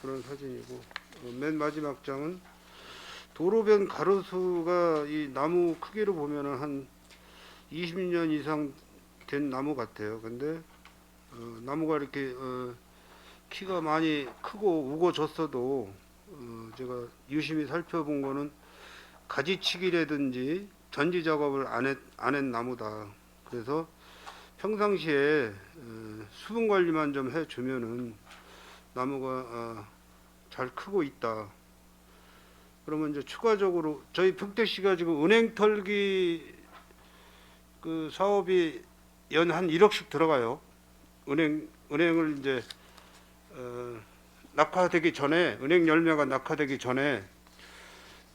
그런 사진이고, 맨 마지막 장은 도로변 가로수가 이 나무 크기로 보면은 한 20년 이상 된 나무 같아요. 근데 나무가 이렇게 키가 많이 크고 우거졌어도 제가 유심히 살펴본 거는 가지치기라든지 전지 작업을 안 한 나무다. 그래서 평상시에 수분 관리만 좀 해주면은 나무가 잘 크고 있다. 그러면 이제 추가적으로 저희 평택시가 지금 은행 털기 그 사업이 연 한 1억씩 들어가요. 은행을 이제 낙하되기 전에, 은행 열매가 낙하되기 전에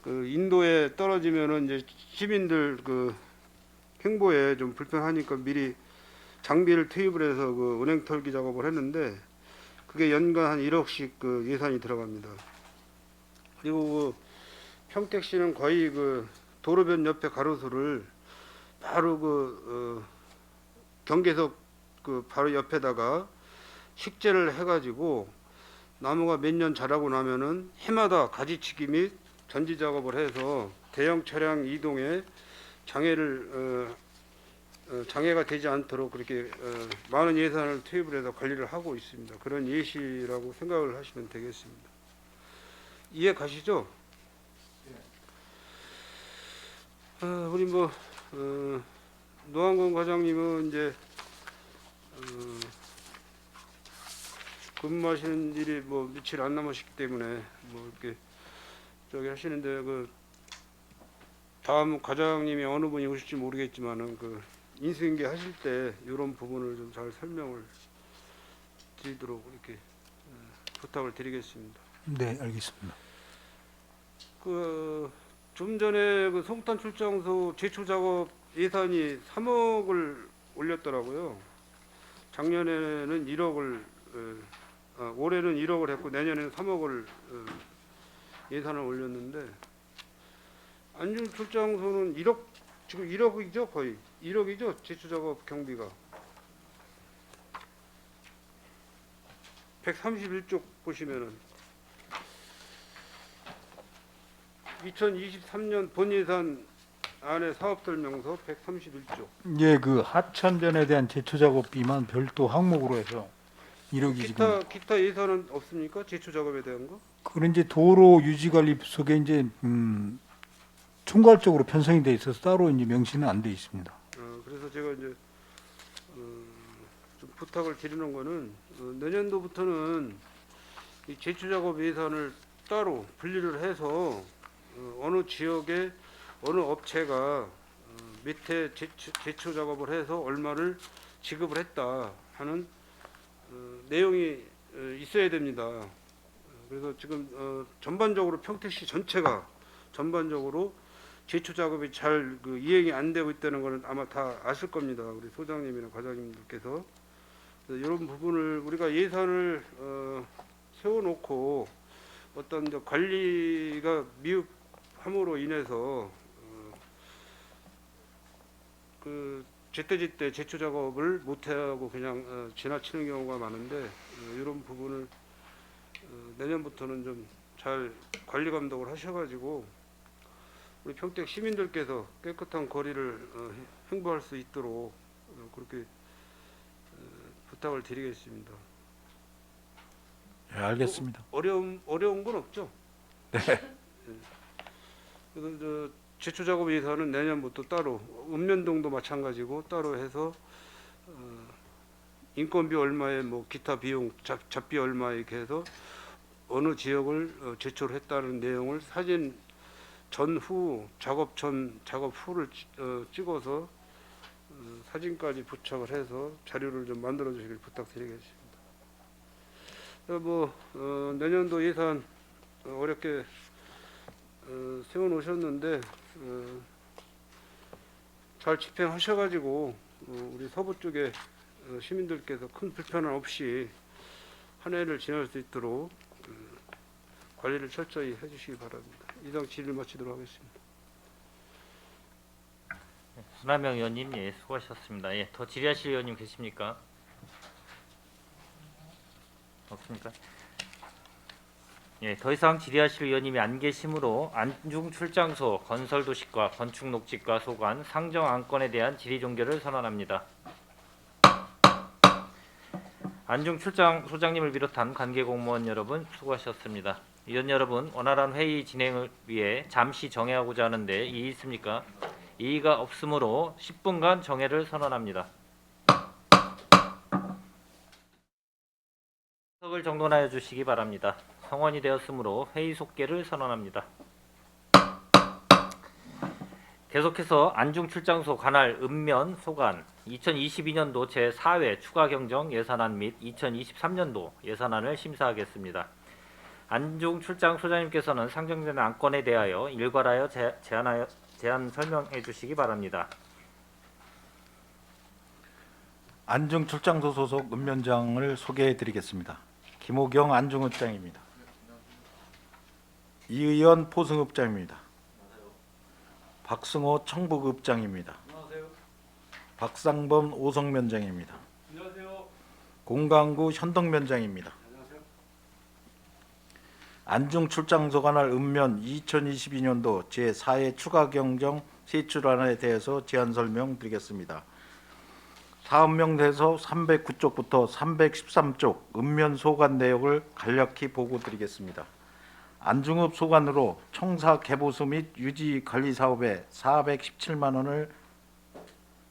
그 인도에 떨어지면은 이제 시민들 그 행보에 좀 불편하니까 미리 장비를 투입을 해서 그 은행 털기 작업을 했는데, 그게 연간 한 1억씩 그 예산이 들어갑니다. 그리고 그 평택시는 거의 그 도로변 옆에 가로수를 바로 경계석 그 바로 옆에다가 식재를 해가지고 나무가 몇 년 자라고 나면은 해마다 가지치기 및 전지 작업을 해서 대형 차량 이동에 장애가 되지 않도록 그렇게 많은 예산을 투입을 해서 관리를 하고 있습니다. 그런 예시라고 생각을 하시면 되겠습니다. 이해 가시죠? 우리 노한건 과장님은 이제 근무하시는 일이 며칠 안 남았기 때문에 이렇게 저기 하시는데, 그 다음 과장님이 어느 분이 오실지 모르겠지만은 그 인수인계 하실 때 이런 부분을 좀 잘 설명을 드리도록 이렇게 부탁을 드리겠습니다. 네, 알겠습니다. 좀 전에 그 송탄 출장소 제초 작업 예산이 3억을 올렸더라고요. 작년에는 1억을 올해는 1억을 했고 내년에는 3억을 예산을 올렸는데, 안중 출장소는 1억, 지금 1억이죠, 거의 1억이죠, 제초 작업 경비가. 131쪽 보시면은 2023년 본 예산 안에 사업 설명서 131쪽. 예, 그 하천변에 대한 제초 작업비만 별도 항목으로 해서 1억이 지금. 기타 예산은 없습니까? 제초 작업에 대한 거? 그런 이제 도로 유지 관리 속에 이제 총괄적으로 편성이 돼 있어서 따로 이제 명시는 안 돼 있습니다. 그래서 제가 이제 좀 부탁을 드리는 거는 내년도부터는 이 제초 작업 예산을 따로 분리를 해서 어느 지역에 어느 업체가 밑에 제초 작업을 해서 얼마를 지급을 했다 하는 내용이 있어야 됩니다. 그래서 지금 전반적으로 평택시 전체가 전반적으로 제초 작업이 잘 이행이 안 되고 있다는 것은 아마 다 아실 겁니다. 우리 소장님이나 과장님들께서. 이런 부분을 우리가 예산을 세워놓고 어떤 이제 관리가 미흡함으로 인해서 그 제때제때 제초 작업을 못하고 그냥 지나치는 경우가 많은데, 이런 부분을 내년부터는 좀 잘 관리 감독을 하셔가지고 우리 평택 시민들께서 깨끗한 거리를 행보할 수 있도록 그렇게 부탁을 드리겠습니다. 예, 알겠습니다. 어려운 건 없죠? 네. 그래서 제초 작업 예산은 내년부터 따로, 읍면동도 마찬가지고 따로 해서 인건비 얼마에 뭐 기타 비용 잡비 얼마에 이렇게 해서 어느 지역을 제초를 했다는 내용을 사진 전후 작업 전 작업 후를 찍어서 사진까지 부착을 해서 자료를 좀 만들어 주시길 부탁드리겠습니다. 내년도 예산 어렵게 세워 놓으셨는데 잘 집행하셔가지고 우리 서부 쪽에 시민들께서 큰 불편함 없이 한 해를 지낼 수 있도록 관리를 철저히 해주시기 바랍니다. 이상 질의를 마치도록 하겠습니다. 손하명 의원님, 예, 수고하셨습니다. 예, 더 질의하실 의원님 계십니까? 없습니까? 예, 더 이상 질의하실 의원님이 안 계시므로 안중 출장소, 건설 도시과, 건축 녹지과 소관, 상정 안건에 대한 질의 종결을 선언합니다. 안중 출장 소장님을 비롯한 관계 공무원 여러분 수고하셨습니다. 위원 여러분, 원활한 회의 진행을 위해 잠시 정회하고자 하는데 이의 있습니까? 이의가 없으므로 10분간 정회를 선언합니다. 석을 정돈하여 주시기 바랍니다. 성원이 되었으므로 회의 속개를 선언합니다. 계속해서 안중 출장소 관할 읍면 소관 2022년도 제4회 추가 경정 예산안 및 2023년도 예산안을 심사하겠습니다. 안중 출장 소장님께서는 상정된 안건에 대하여 일괄하여 제안 설명해 주시기 바랍니다. 안중 출장소 소속 읍면장을 소개해 드리겠습니다. 김호경 안중읍장입니다. 이의원 포승읍장입니다. 박승호 청북읍장입니다. 박상범 오성면장입니다. 공강구 현덕면장입니다. 안중 출장소 관할 읍면 2022년도 제4회 추가 경정 세출안에 대해서 제안 설명드리겠습니다. 사업명에서 309쪽부터 313쪽 읍면 소관 내역을 간략히 보고드리겠습니다. 안중읍 소관으로 청사 개보수 및 유지 관리 사업에 417만 원을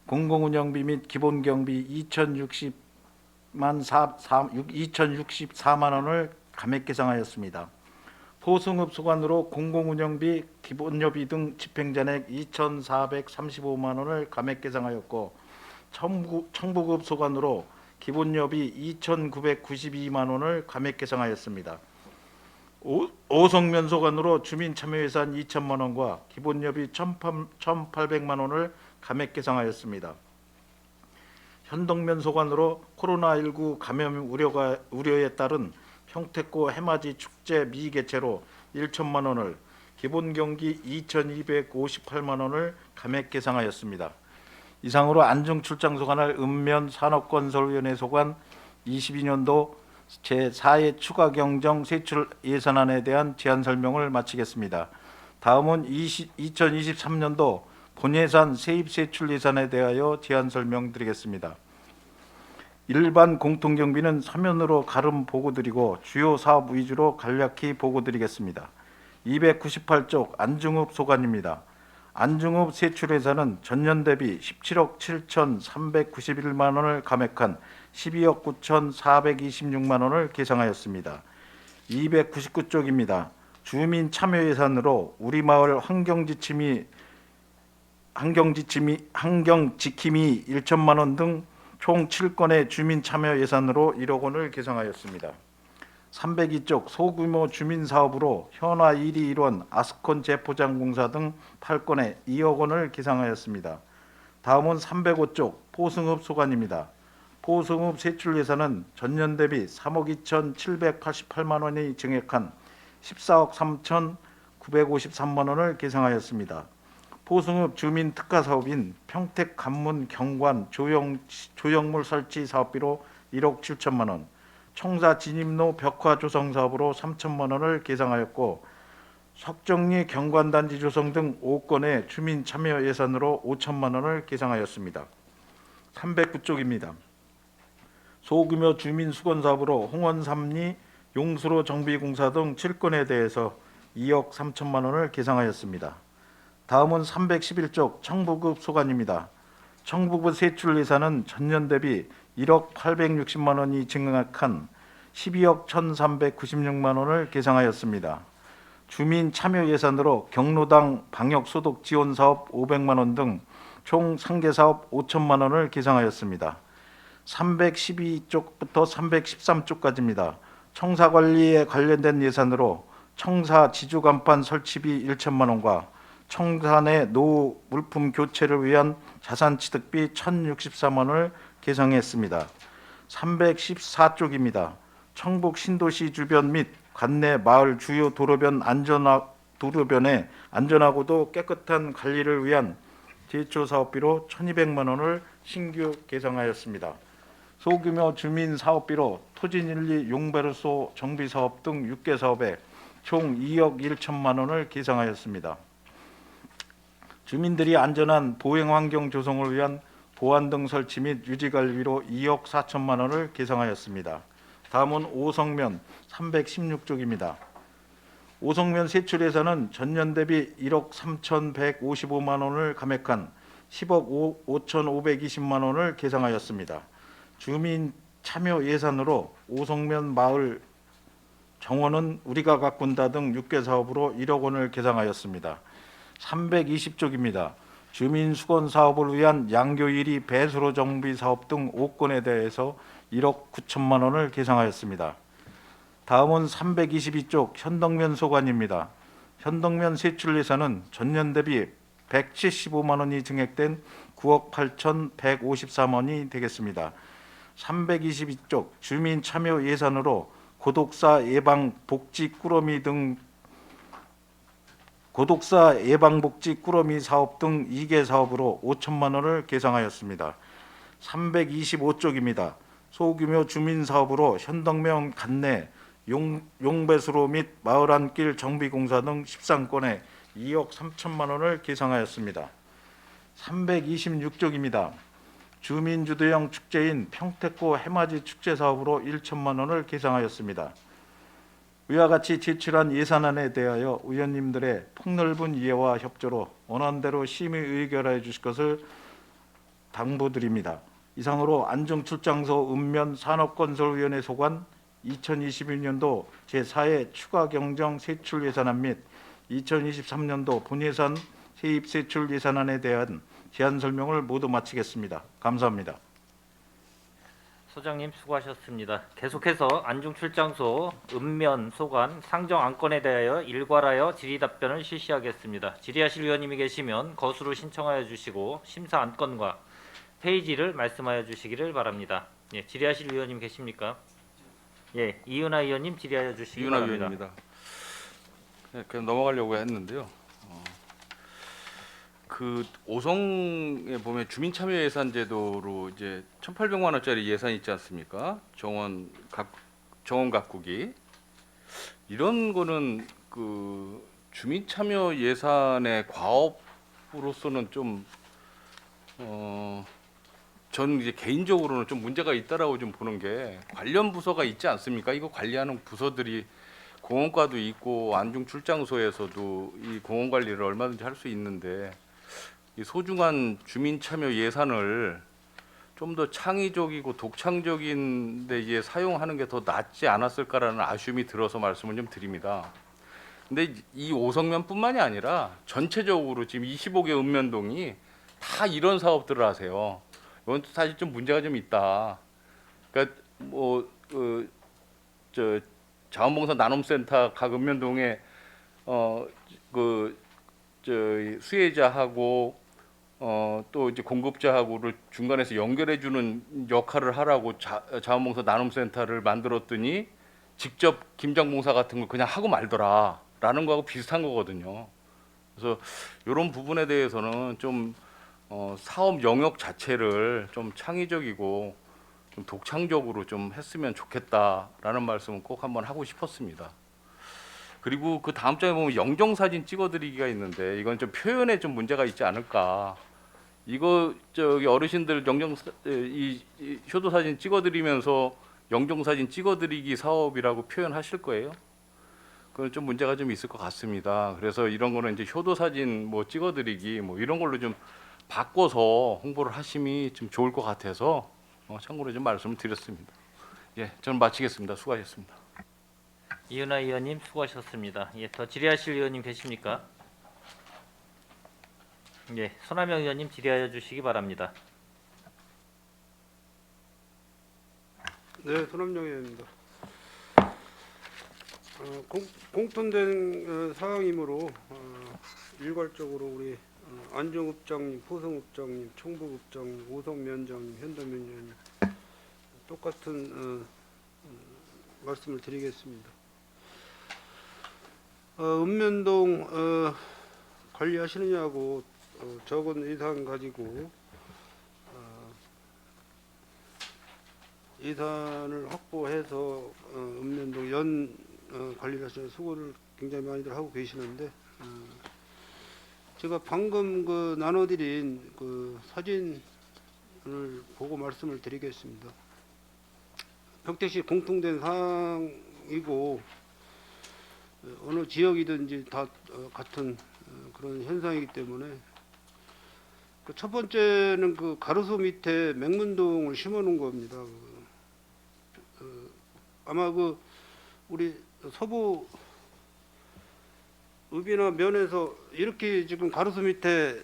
공공운영비 및 기본경비 2,064만 원을 감액 계상하였습니다. 포승읍 소관으로 공공운영비, 기본료비 등 집행잔액 2,435만 원을 감액 계상하였고 청북읍 소관으로 기본료비 2,992만 원을 감액 계상하였습니다. 오성면 소관으로 주민참여예산 2천만 원과 기본료비 1,800만 원을 감액 계상하였습니다. 현덕면 소관으로 코로나19 감염 우려에 따른 평택고 해맞이 축제 미개최로 1천만 원을 기본경기 2,258만 원을 감액 계상하였습니다. 이상으로 안중 출장소 관할 읍면 산업건설위원회 소관 22년도 제4회 추가 경정 세출 예산안에 대한 제안 설명을 마치겠습니다. 다음은 2023년도 본예산 세입 세출 예산에 대하여 제안 설명드리겠습니다. 일반 공통경비는 서면으로 가름 보고드리고 주요 사업 위주로 간략히 보고드리겠습니다. 298쪽 안중읍 소관입니다. 안중읍 세출 예산은 전년 대비 17억 7,391만 원을 감액한 12억 9,426만 원을 계상하였습니다. 299쪽입니다. 주민 참여 예산으로 우리 마을 환경지킴이 1천만 원 등 총 7건의 주민 참여 예산으로 1억 원을 계상하였습니다. 302쪽 소규모 주민 사업으로 현화 1위 1원 아스콘 재포장 공사 등 8건에 2억 원을 계상하였습니다. 다음은 305쪽 포승읍 소관입니다. 포승읍 세출 예산은 전년 대비 3억 2,788만 원이 증액한 14억 3,953만 원을 계상하였습니다. 포승읍 주민 특화 사업인 평택 관문 경관 조형물 설치 사업비로 1억 7천만 원, 청사 진입로 벽화 조성 사업으로 3천만 원을 계상하였고 석정리 경관단지 조성 등 5건의 주민 참여 예산으로 5천만 원을 계상하였습니다. 309쪽입니다. 소규모 주민 수건 사업으로 홍원 삼리 용수로 정비공사 등 7건에 대해서 2억 3천만 원을 계상하였습니다. 다음은 311쪽 청부급 소관입니다. 청부급 세출 예산은 전년 대비 1억 860만 원이 증액한 12억 1,396만 원을 계상하였습니다. 주민 참여 예산으로 경로당 방역 소독 지원 사업 500만 원 등 총 상계 사업 5천만 원을 계상하였습니다. 312쪽부터 313쪽까지입니다. 청사 관리에 관련된 예산으로 청사 지주 간판 설치비 1천만 원과 청사 내 노후 물품 교체를 위한 자산 취득비 1,064만 원을 계상했습니다. 314쪽입니다. 청북 신도시 주변 및 관내 마을 주요 도로변의 안전하고도 깨끗한 관리를 위한 제초 사업비로 1,200만 원을 신규 계상하였습니다. 소규모 주민 사업비로 토진일리 용배로소 정비 사업 등 6개 사업에 총 2억 1천만 원을 계상하였습니다. 주민들이 안전한 보행 환경 조성을 위한 보안등 설치 및 유지 관리비로 2억 4천만 원을 계상하였습니다. 다음은 오성면 316쪽입니다. 오성면 세출 예산은 전년 대비 1억 3,155만 원을 감액한 10억 5,520만 원을 계상하였습니다. 주민 참여 예산으로 오성면 마을 정원은 우리가 가꾼다 등 6개 사업으로 1억 원을 계상하였습니다. 320쪽입니다. 주민 수건 사업을 위한 양교일이 배수로 정비 사업 등 5건에 대해서 1억 9천만 원을 계상하였습니다. 다음은 322쪽 현덕면 소관입니다. 현덕면 세출 예산은 전년 대비 175만 원이 증액된 9억 8,154만 원이 되겠습니다. 322쪽 주민 참여 예산으로 고독사 예방 복지 꾸러미 사업 등 2개 사업으로 5천만 원을 계상하였습니다. 325쪽입니다. 소규모 주민 사업으로 현덕면 관내 용배수로 및 마을 안길 정비 공사 등 13건에 2억 3천만 원을 계상하였습니다. 326쪽입니다. 주민주도형 축제인 평택고 해맞이 축제 사업으로 1천만 원을 계상하였습니다. 위와 같이 제출한 예산안에 대하여 의원님들의 폭넓은 이해와 협조로 원안대로 심의 의결하여 주실 것을 당부드립니다. 이상으로 안정출장소 읍면 산업건설위원회 소관 2021년도 제4회 추가 경정 세출 예산안 및 2023년도 본예산 세입 세출 예산안에 대한 제안 설명을 모두 마치겠습니다. 감사합니다. 소장님 수고하셨습니다. 계속해서 안중출장소 읍면 소관 상정 안건에 대하여 일괄하여 질의 답변을 실시하겠습니다. 질의하실 의원님이 계시면 거수로 신청하여 주시고 심사 안건과 페이지를 말씀하여 주시기를 바랍니다. 예, 질의하실 의원님 계십니까? 예, 이은하 의원님 질의하여 주시기 이은하 바랍니다. 의원입니다. 네, 그냥 넘어가려고 했는데요. 그 오성에 보면 주민참여 예산 제도로 이제 1,800만 원짜리 예산 있지 않습니까? 정원 가꾸기 이런 거는 그 주민참여 예산의 과업으로서는 좀 저는 이제 개인적으로는 좀 문제가 있다라고 좀 보는 게 관련 부서가 있지 않습니까? 이거 관리하는 부서들이 공원과도 있고 안중출장소에서도 이 공원 관리를 얼마든지 할 수 있는데 이 소중한 주민 참여 예산을 좀 더 창의적이고 독창적인 데 사용하는 게 더 낫지 않았을까라는 아쉬움이 들어서 말씀을 좀 드립니다. 근데 이 오성면뿐만이 아니라 전체적으로 지금 25개 읍면동이 다 이런 사업들을 하세요. 이건 사실 좀 문제가 좀 있다. 그러니까 자원봉사 나눔센터 각 읍면동에 수혜자하고 또 이제 공급자하고를 중간에서 연결해주는 역할을 하라고 자원봉사 나눔센터를 만들었더니 직접 김장봉사 같은 걸 그냥 하고 말더라라는 거하고 비슷한 거거든요. 그래서 이런 부분에 대해서는 좀 사업 영역 자체를 좀 창의적이고 좀 독창적으로 좀 했으면 좋겠다라는 말씀을 꼭 한번 하고 싶었습니다. 그리고 그 다음 장에 보면 영정 사진 찍어드리기가 있는데 이건 좀 표현에 좀 문제가 있지 않을까. 이거 저기 어르신들 이 효도 사진 찍어드리면서 영정 사진 찍어드리기 사업이라고 표현하실 거예요? 그건 좀 문제가 좀 있을 것 같습니다. 그래서 이런 거는 이제 효도 사진 뭐 찍어드리기 뭐 이런 걸로 좀 바꿔서 홍보를 하심이 좀 좋을 것 같아서 참고로 좀 말씀을 드렸습니다. 예, 저는 마치겠습니다. 수고하셨습니다. 이은하 의원님 수고하셨습니다. 예, 더 질의하실 의원님 계십니까? 예, 손하명 의원님 질의하여 주시기 바랍니다. 네, 손남정 의원입니다. 공통된 사항이므로 일괄적으로 우리 안종읍장님, 포성읍장님, 청북읍장님, 오성면장님, 현도면장님 똑같은 말씀을 드리겠습니다. 읍면동 관리하시느냐고 적은 예산 가지고 예산을 확보해서 읍면동 관리를 하시는 수고를 굉장히 많이들 하고 계시는데 제가 방금 나눠드린 사진을 보고 말씀을 드리겠습니다. 평택시 공통된 사항이고 어느 지역이든지 다 같은 그런 현상이기 때문에 첫 번째는 가로수 밑에 맹문동을 심어놓은 겁니다. 아마 우리 서부 읍이나 면에서 이렇게 지금 가로수 밑에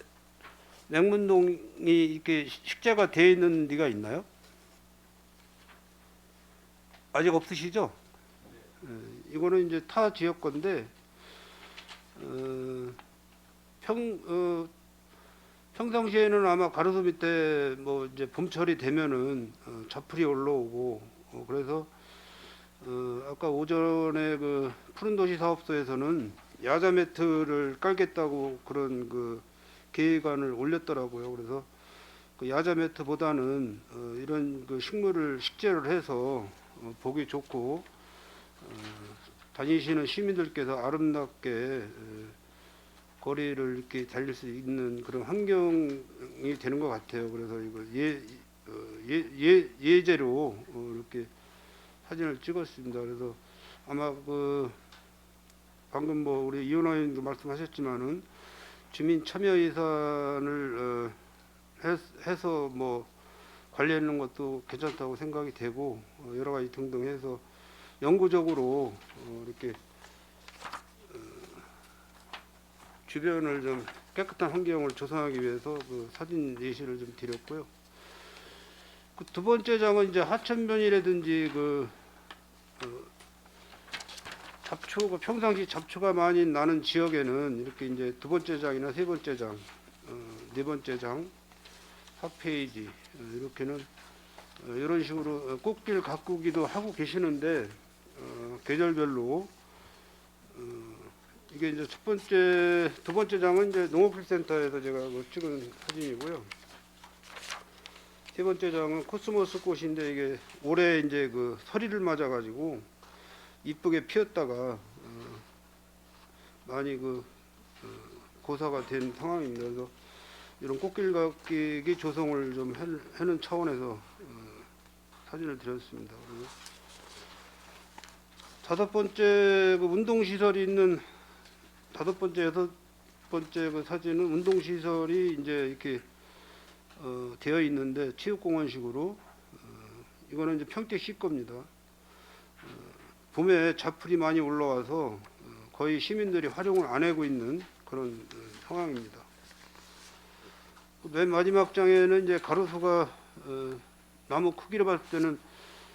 맹문동이 이렇게 식재가 되어 있는 데가 있나요? 아직 없으시죠? 이거는 이제 타 지역 건데 평상시에는 아마 가로수 밑에 뭐 이제 봄철이 되면은 자풀이 올라오고 그래서 아까 오전에 푸른 도시 사업소에서는 야자 매트를 깔겠다고 그런 계획안을 올렸더라고요. 그래서 야자 매트보다는 이런 식물을 식재를 해서 보기 좋고 다니시는 시민들께서 아름답게 거리를 이렇게 달릴 수 있는 그런 환경이 되는 것 같아요. 그래서 이거 예제로 이렇게 사진을 찍었습니다. 그래서 아마 방금 우리 이은하 의원도 말씀하셨지만은 주민 참여 예산을 해서 관리하는 것도 괜찮다고 생각이 되고 여러 가지 등등 해서 영구적으로 이렇게 주변을 좀 깨끗한 환경을 조성하기 위해서 사진 예시를 좀 드렸고요. 두 번째 장은 이제 하천변이라든지 잡초가 평상시 잡초가 많이 나는 지역에는 이렇게 이제 두 번째 장이나 세 번째 장, 네 번째 장, 4페이지 이렇게는 이런 식으로 꽃길 가꾸기도 하고 계시는데 계절별로 이게 이제 두 번째 장은 이제 농업필센터에서 제가 찍은 사진이고요. 세 번째 장은 코스모스 꽃인데 이게 올해 이제 서리를 맞아가지고 이쁘게 피었다가 많이 고사가 된 상황입니다. 그래서 이런 꽃길 가꾸기 조성을 좀 하는 차원에서 사진을 드렸습니다. 그리고 다섯 번째 운동시설이 있는 다섯 번째 여섯 번째 사진은 운동시설이 이제 이렇게 되어 있는데 체육공원식으로 이거는 이제 평택시 겁니다. 봄에 자풀이 많이 올라와서 거의 시민들이 활용을 안 하고 있는 그런 상황입니다. 맨 마지막 장에는 이제 가로수가 나무 크기로 봤을 때는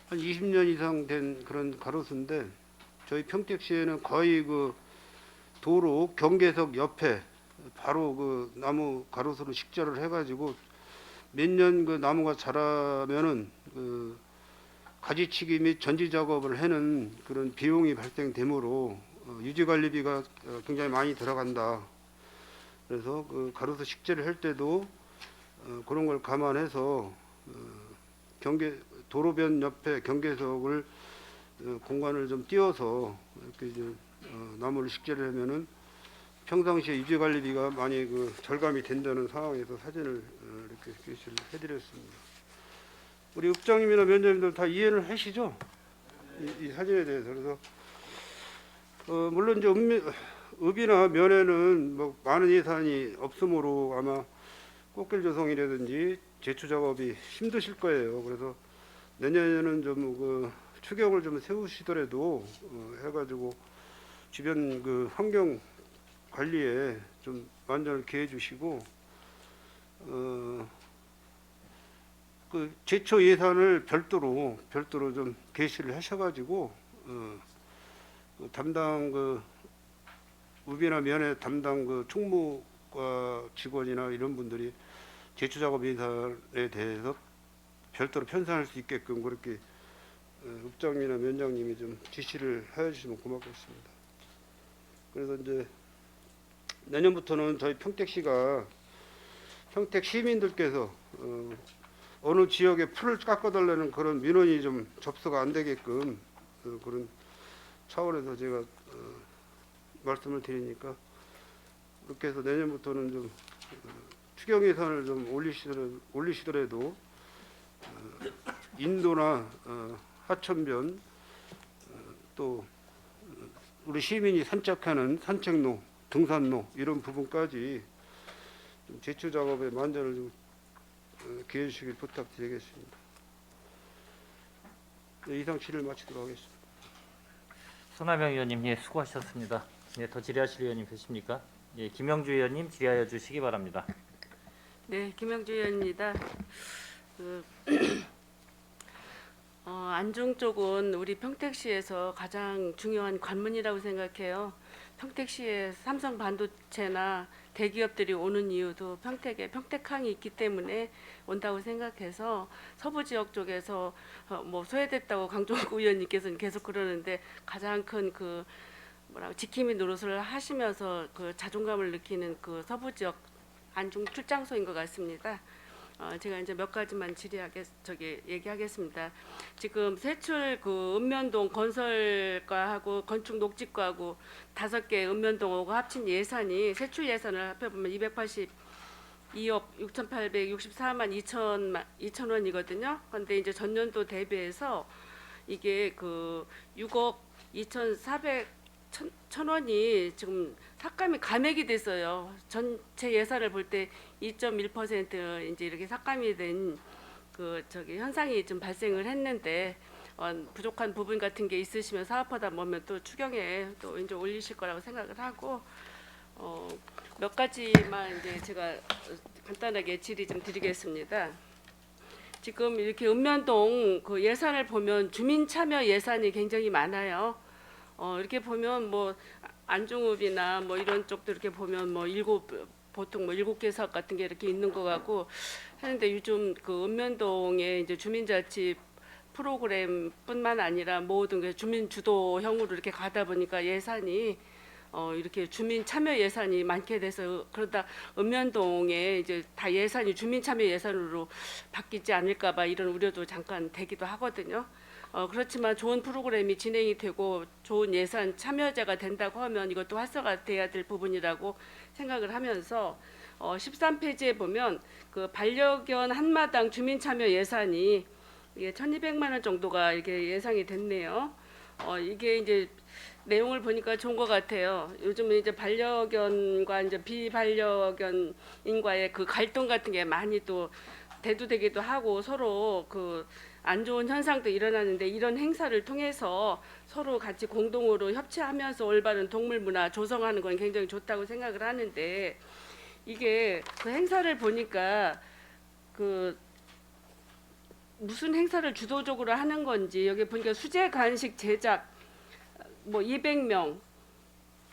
한 20년 이상 된 그런 가로수인데 저희 평택시에는 거의 도로 경계석 옆에 바로 나무 가로수로 식재를 해가지고 몇 년 나무가 자라면은 가지치기 및 전지 작업을 하는 그런 비용이 발생되므로 유지관리비가 굉장히 많이 들어간다. 그래서 가로수 식재를 할 때도 그런 걸 감안해서 도로변 옆에 경계석을 공간을 좀 띄워서 이렇게 이제 나무를 식재를 하면은 평상시에 유지관리비가 많이 절감이 된다는 상황에서 사진을 이렇게 게시를 해드렸습니다. 우리 읍장님이나 면장님들 다 이해를 하시죠? 이 사진에 대해서. 그래서 물론 이제 읍이나 면에는 뭐 많은 예산이 없으므로 아마 꽃길 조성이라든지 제초 작업이 힘드실 거예요. 그래서 내년에는 좀 추경을 좀 세우시더라도 해가지고 주변 환경 관리에 좀 만전을 기해 주시고 제초 예산을 별도로 좀 게시를 하셔가지고 담당 읍이나 면의 담당 총무과 직원이나 이런 분들이 제초 작업 예산에 대해서 별도로 편성할 수 있게끔 그렇게 읍장님이나 면장님이 좀 지시를 해주시면 고맙겠습니다. 그래서 이제 내년부터는 저희 평택시가 평택 시민들께서 어느 지역에 풀을 깎아달라는 그런 민원이 좀 접수가 안 되게끔 그런 차원에서 제가 말씀을 드리니까 그렇게 해서 내년부터는 좀 추경 예산을 좀 올리시더라도 인도나 하천변 또 우리 시민이 산책하는 산책로, 등산로 이런 부분까지 좀 제초 작업에 만전을 좀 기해 주시길 부탁드리겠습니다. 네, 이상 질의를 마치도록 하겠습니다. 손아명 의원님, 예, 수고하셨습니다. 예, 더 질의하실 의원님 계십니까? 예, 김영주 의원님 질의하여 주시기 바랍니다. 네, 김영주 의원입니다. 안중 쪽은 우리 평택시에서 가장 중요한 관문이라고 생각해요. 평택시에 삼성 반도체나 대기업들이 오는 이유도 평택에 평택항이 있기 때문에 온다고 생각해서 서부 지역 쪽에서 뭐 소외됐다고 강종구 의원님께서는 계속 그러는데 가장 큰 지킴이 노릇을 하시면서 자존감을 느끼는 서부 지역 안중 출장소인 것 같습니다. 제가 이제 몇 가지만 얘기하겠습니다. 지금 세출 읍면동 건설과하고 건축 녹지과하고 5개 읍면동하고 합친 예산이 세출 예산을 합해보면 282억 6,864만 2천 원이거든요. 그런데 이제 전년도 대비해서 이게 6억 2,400천 원이 지금 삭감이 감액이 됐어요. 전체 예산을 볼 때 2.1% 이제 이렇게 삭감이 된 현상이 좀 발생을 했는데 부족한 부분 같은 게 있으시면 사업하다 보면 또 추경에 또 이제 올리실 거라고 생각을 하고 몇 가지만 이제 제가 간단하게 질의 좀 드리겠습니다. 지금 이렇게 읍면동 예산을 보면 주민 참여 예산이 굉장히 많아요. 이렇게 보면 뭐 안중읍이나 뭐 이런 쪽도 이렇게 보면 보통 7개 사업 같은 게 이렇게 있는 것 같고 하는데 요즘 읍면동에 이제 주민자치 프로그램뿐만 아니라 모든 주민 주도형으로 이렇게 가다 보니까 예산이 이렇게 주민 참여 예산이 많게 돼서 그러다 읍면동에 이제 다 예산이 주민 참여 예산으로 바뀌지 않을까봐 이런 우려도 잠깐 되기도 하거든요. 그렇지만 좋은 프로그램이 진행이 되고 좋은 예산 참여자가 된다고 하면 이것도 활성화돼야 될 부분이라고 생각을 하면서 13페이지에 보면 반려견 한마당 주민 참여 예산이 이게 1,200만 원 정도가 이렇게 예상이 됐네요. 이게 이제 내용을 보니까 좋은 것 같아요. 요즘은 이제 반려견과 이제 비반려견인과의 갈등 같은 게 많이 또 대두되기도 하고 서로 안 좋은 현상도 일어나는데 이런 행사를 통해서 서로 같이 공동으로 협치하면서 올바른 동물 문화 조성하는 건 굉장히 좋다고 생각을 하는데 이게 행사를 보니까 무슨 행사를 주도적으로 하는 건지 여기 보니까 수제 간식 제작 200명이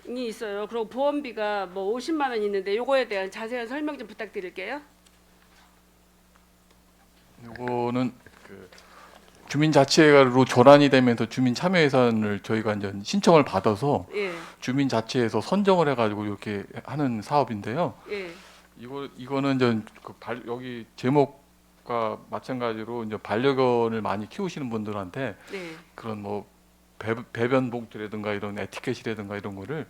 있어요. 그리고 보험비가 50만 원 있는데 요거에 대한 자세한 설명 좀 부탁드릴게요. 요거는 주민자치회로 전환이 되면서 주민 참여 예산을 저희가 이제 신청을 받아서 예. 주민자치에서 선정을 해가지고 이렇게 하는 사업인데요. 예. 이거는 이제 여기 제목 과 마찬가지로 이제 반려견을 많이 키우시는 분들한테 네. 그런 뭐 배변 봉투라든가 이런 에티켓이라든가 이런 거를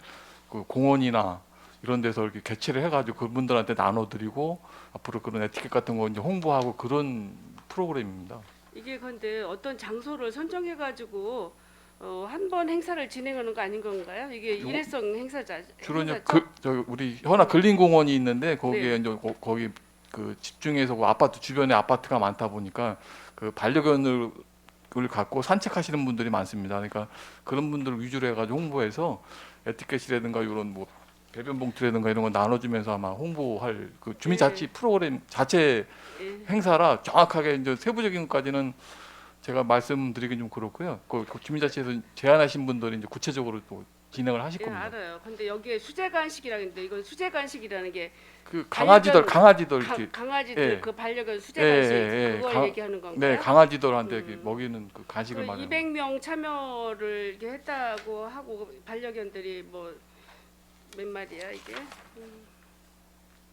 그 공원이나 이런 데서 이렇게 개최를 해가지고 그분들한테 나눠드리고 앞으로 그런 에티켓 같은 거 이제 홍보하고 그런 프로그램입니다. 이게 근데 어떤 장소를 선정해 가지고 한 번 행사를 진행하는 거 아닌 건가요? 이게 요- 일회성 행사자 주로 이제 행사죠? 저 우리 현아 근린공원이 있는데 거기에 네. 이제 거기 그 집중해서 그 아파트 주변에 아파트가 많다 보니까 그 반려견을 갖고 산책하시는 분들이 많습니다. 그러니까 그런 분들 위주로 해가지고 홍보해서 에티켓이라든가 이런 뭐 배변 봉투라든가 이런 거 나눠주면서 아마 홍보할 그 주민자치 프로그램 자체 예. 행사라 정확하게 이제 세부적인 것까지는 제가 말씀드리긴 좀 그렇고요. 그 주민자치에서 제안하신 분들이 이제 구체적으로 또 진행을 하실 예, 겁니다. 알아요. 근데 여기에 수제 간식이라는데 이건 수제 간식이라는 게 그 반려견- 강아지들 이렇게 강아지들 예. 그 반려견 수제 예, 간식 예, 예. 그걸 얘기하는 건가요? 네, 강아지들한테 이렇게 음. 먹이는 그 간식을 그 말해요. 200명 참여를 이렇게 했다고 하고 반려견들이 뭐 몇 마리야 이게?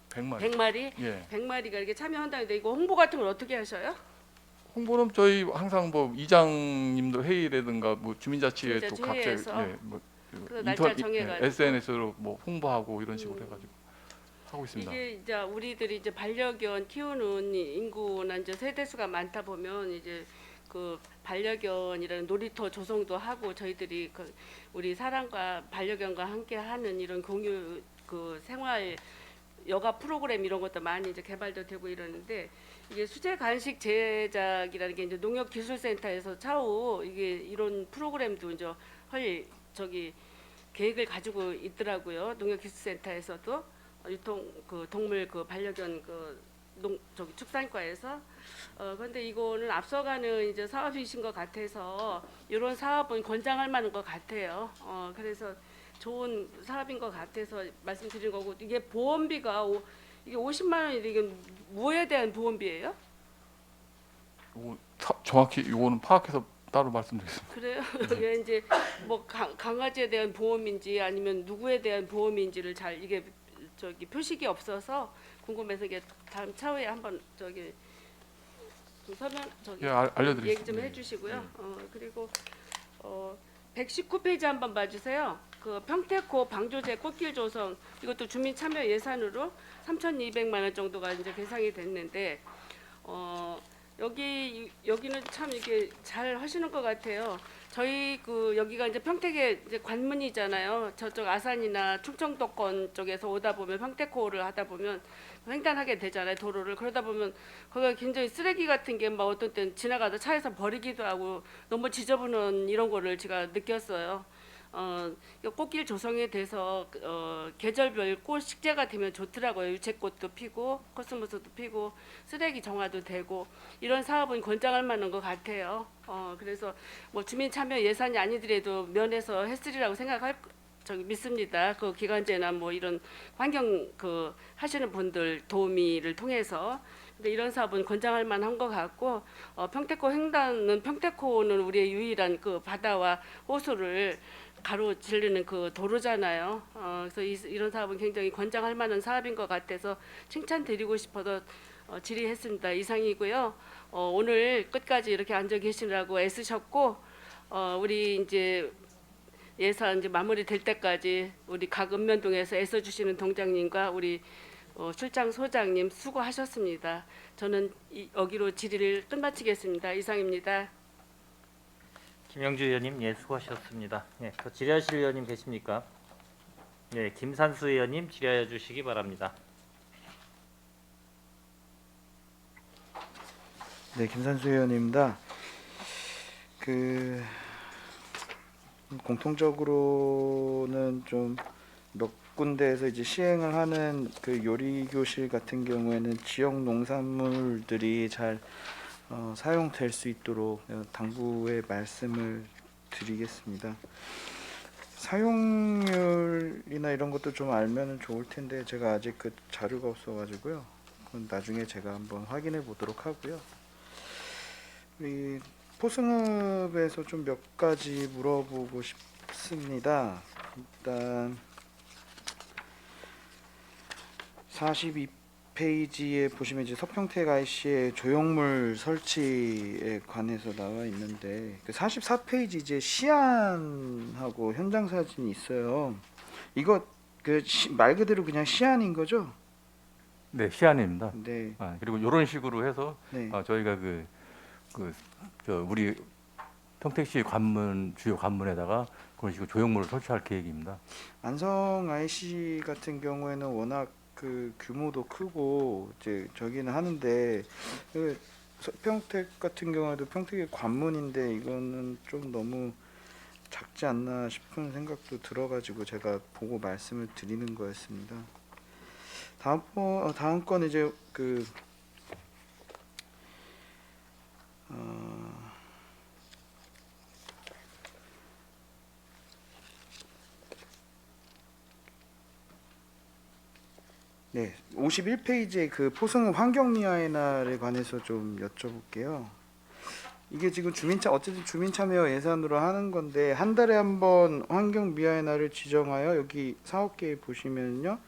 100마리. 100마리? 예. 100마리가 이렇게 참여한다는데 이거 홍보 같은 걸 어떻게 하셔요? 홍보는 저희 항상 뭐 이장님도 회의라든가 뭐 주민자치회 또 주민자치 각자 회의에서 그 날짜 정해가지고. SNS로 뭐 홍보하고 이런 식으로 음. 해가지고 하고 있습니다. 이게 이제 우리들이 이제 반려견 키우는 인구나 이제 세대 수가 많다 보면 이제 그 반려견이라는 놀이터 조성도 하고 저희들이 그 우리 사람과 반려견과 함께 하는 이런 공유 그 생활 여가 프로그램 이런 것도 많이 이제 개발도 되고 이러는데 이게 수제 간식 제작이라는 게 이제 농협기술센터에서 차후 이게 이런 프로그램도 이제 할 저기 계획을 가지고 있더라고요. 농협기술센터에서도 유통 그 동물 그 반려견 그 저기 축산과에서 그런데 이거는 앞서가는 이제 사업이신 것 같아서 이런 사업은 권장할 만한 것 같아요. 그래서 좋은 사업인 것 같아서 말씀드린 거고 이게 보험비가 이게 50만 원이 이게 뭐에 대한 보험비예요? 요거 정확히 요거는 파악해서 따로 말씀드리겠습니다. 그래요? 이게 이제 뭐 강아지에 대한 보험인지 아니면 누구에 대한 보험인지를 잘 이게 저기 표식이 없어서 궁금해서 이게 다음 차후에 한번 저기 좀 설명 저기 예, 알려드리겠습니다. 얘기 좀 예, 해주시고요. 그리고 119페이지 한번 봐주세요. 그 평택호 방조제 꽃길 조성 이것도 주민 참여 예산으로 3,200만 원 정도가 이제 계상이 됐는데 여기는 참 이게 잘 하시는 것 같아요. 저희 그 여기가 이제 평택의 이제 관문이잖아요. 저쪽 아산이나 충청도권 쪽에서 오다 보면 평택호를 하다 보면 횡단하게 되잖아요. 도로를 그러다 보면 거기가 굉장히 쓰레기 같은 게 막 어떤 때는 지나가다 차에서 버리기도 하고 너무 지저분한 이런 거를 제가 느꼈어요. 꽃길 조성에 대해서 계절별 꽃 식재가 되면 좋더라고요. 유채꽃도 피고 코스모스도 피고 쓰레기 정화도 되고 이런 사업은 권장할 만한 것 같아요. 그래서 뭐 주민 참여 예산이 아니더라도 면에서 했으리라고 저기 믿습니다. 그 기간제나 뭐 이런 환경 그 하시는 분들 도우미를 통해서 근데 이런 사업은 권장할 만한 것 같고 평택호 횡단은 평택호는 우리의 유일한 그 바다와 호수를 가로지르는 그 도로잖아요. 그래서 이런 사업은 굉장히 권장할 만한 사업인 것 같아서 칭찬드리고 싶어서 질의했습니다. 이상이고요. 오늘 끝까지 이렇게 앉아 계시느라고 애쓰셨고 우리 이제 예산 이제 마무리될 때까지 우리 각 읍면동에서 애써주시는 동장님과 우리 출장 소장님 수고하셨습니다. 저는 여기로 질의를 끝마치겠습니다. 이상입니다. 김영주 의원님 예 수고하셨습니다. 예, 더 질의하실 의원님 계십니까? 예, 김산수 의원님 질의하여 주시기 바랍니다. 네, 김산수 의원입니다. 공통적으로는 좀 몇 군데에서 이제 시행을 하는 그 요리 교실 같은 경우에는 지역 농산물들이 잘 사용될 수 있도록 당부의 말씀을 드리겠습니다. 사용률이나 이런 것도 좀 알면은 좋을 텐데 제가 아직 그 자료가 없어가지고요. 그건 나중에 제가 한번 확인해 보도록 하고요. 우리 포승읍에서 좀 몇 가지 물어보고 싶습니다. 일단 40페이지에 보시면 이제 서평택 IC의 조형물 설치에 관해서 나와 있는데 그 44페이지 이제 시안하고 현장 사진이 있어요. 이거 말 그대로 그냥 시안인 거죠? 네, 시안입니다. 네. 그리고 이런 식으로 해서 네. 저희가 우리 평택시 관문 주요 관문에다가 그런 식으로 조형물을 설치할 계획입니다. 안성 IC 같은 경우에는 워낙 그 규모도 크고 이제 저기는 하는데 그 평택 같은 경우에도 평택의 관문인데 이거는 좀 너무 작지 않나 싶은 생각도 들어가지고 제가 보고 말씀을 드리는 거였습니다. 다음 건 이제 네, 51페이지에 그 포승 환경미화의 날에 관해서 좀 여쭤볼게요. 이게 지금 어쨌든 주민참여 예산으로 하는 건데 한 달에 한 번 환경미화의 날을 지정하여 여기 사업계획 보시면요.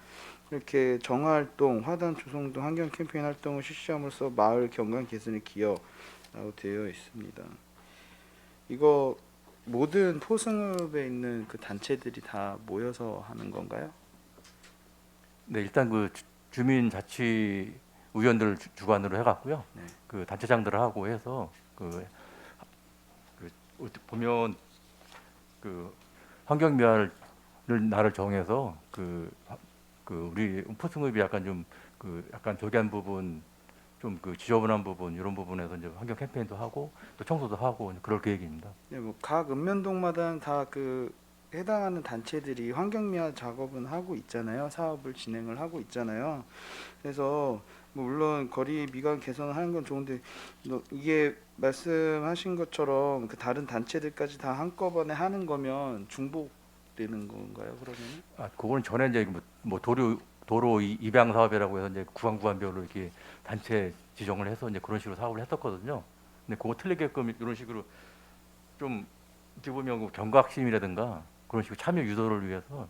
이렇게 정화활동, 화단 조성 등 환경 캠페인 활동을 실시함으로써 마을 경관 개선에 기여라고 되어 있습니다. 이거 모든 포승읍에 있는 그 단체들이 다 모여서 하는 건가요? 네, 일단 그 주민자치 의원들을 주관으로 해갖고요. 네. 그 단체장들을 하고 해서 보면 그 환경미화를 날을 정해서 우리 포승읍이 약간 약간 저기한 부분 좀 지저분한 부분 이런 부분에서 이제 환경 캠페인도 하고 또 청소도 하고 그럴 계획입니다. 네, 뭐 각 읍면동마다 다 해당하는 단체들이 환경미화 작업은 하고 있잖아요. 사업을 진행을 하고 있잖아요. 그래서 뭐 물론 거리 미관 개선을 하는 건 좋은데 이게 말씀하신 것처럼 그 다른 단체들까지 다 한꺼번에 하는 거면 중복되는 건가요? 그러면? 그거는 전에 이제 뭐 도로 입양 사업이라고 해서 이제 구간별로 이렇게 단체 지정을 해서 이제 그런 식으로 사업을 했었거든요. 근데 그거 틀리게끔 이런 식으로 좀 어떻게 보면 경각심이라든가 그런 식으로 참여 유도를 위해서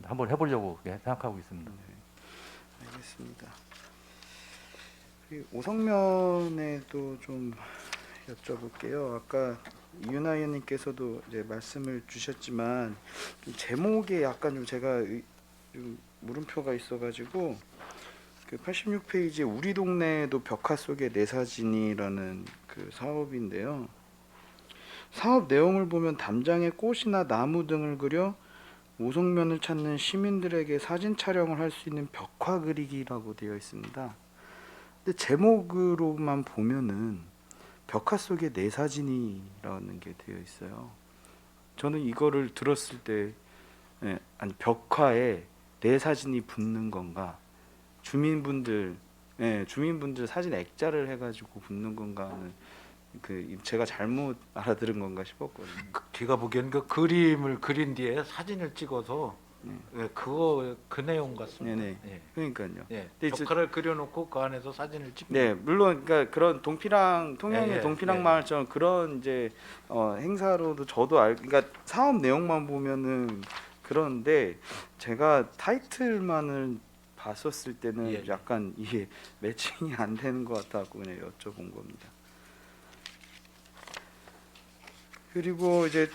한번 해보려고 생각하고 있습니다. 네, 알겠습니다. 오성면에도 좀 여쭤볼게요. 아까 이윤아 의원님께서도 이제 말씀을 주셨지만 좀 제목에 약간 좀 제가 좀 물음표가 있어가지고 그 86페이지에 우리 동네에도 벽화 속에 내 사진이라는 그 사업인데요. 사업 내용을 보면 담장에 꽃이나 나무 등을 그려 오송면을 찾는 시민들에게 사진 촬영을 할 수 있는 벽화 그리기라고 되어 있습니다. 근데 제목으로만 보면은 벽화 속에 내 사진이라는 게 되어 있어요. 저는 이거를 들었을 때 아니 벽화에 내 사진이 붙는 건가? 주민분들 사진 액자를 해가지고 붙는 건가 하는 제가 잘못 알아들은 건가 싶었거든요. 제가 보기에는 그 그림을 그린 뒤에 사진을 찍어서 그 내용 같습니다. 네네. 예. 그러니까요. 예. 네, 벽화를 그려놓고 그 안에서 사진을 찍는. 네, 물론 그러니까 그런 통영의 예, 동피랑 예. 마을처럼 그런 이제 행사로도 저도 그러니까 사업 내용만 보면은 그런데 제가 타이틀만을 봤었을 때는 예. 약간 이게 매칭이 안 되는 것 같아서 그냥 여쭤본 겁니다. 그리고 이제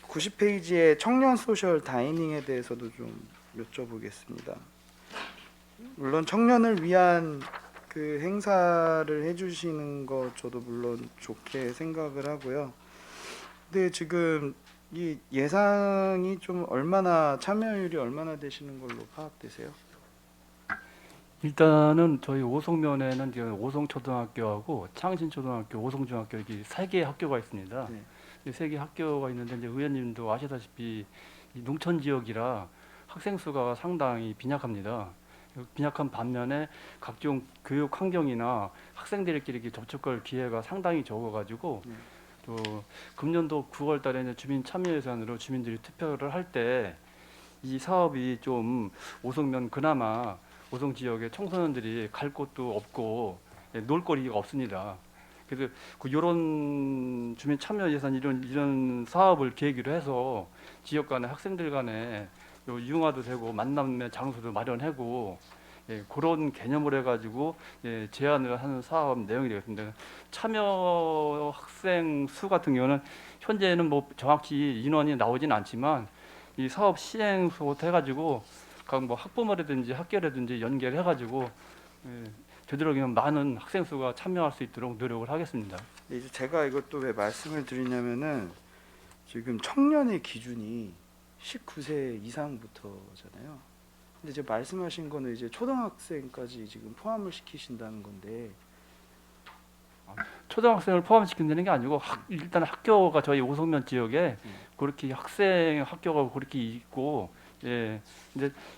90페이지에 청년 소셜 다이닝에 대해서도 좀 여쭤보겠습니다. 물론 청년을 위한 그 행사를 해주시는 거 저도 물론 좋게 생각을 하고요. 근데 지금 이 예상이 좀 참여율이 얼마나 되시는 걸로 파악되세요? 일단은 저희 오송면에는 이제 오송초등학교하고 창신초등학교, 오송중학교 이렇게 3개의 학교가 있습니다. 네. 이 3개 학교가 있는데 이제 의원님도 아시다시피 이 농촌 지역이라 학생 수가 상당히 빈약합니다. 빈약한 반면에 각종 교육 환경이나 학생들끼리 이렇게 접촉할 기회가 상당히 적어가지고 또 금년도 9월달에 이제 주민 참여 예산으로 주민들이 투표를 할 때 이 사업이 좀 오송면 그나마 오송 지역의 청소년들이 갈 곳도 없고 놀거리가 없습니다. 그래서 이런 주민 참여 예산 이런 사업을 계기로 해서 지역 간의 학생들 간에 요 융화도 되고 만남의 장소도 마련하고 그런 개념으로 해가지고 제안을 하는 사업 내용이 되겠습니다. 참여 학생 수 같은 경우는 현재는 뭐 정확히 인원이 나오진 않지만 이 사업 시행부터 해가지고 각 뭐 학부모라든지 학교라든지 연결해가지고 되도록이면 많은 학생 수가 참여할 수 있도록 노력을 하겠습니다. 이제 제가 이것도 왜 말씀을 드리냐면은 지금 청년의 기준이 19세 이상부터잖아요. 근데 이제 말씀하신 거는 이제 초등학생까지 지금 포함을 시키신다는 건데 초등학생을 포함시킨다는 게 아니고 일단 학교가 저희 오송면 지역에 그렇게 학교가 그렇게 있고 근데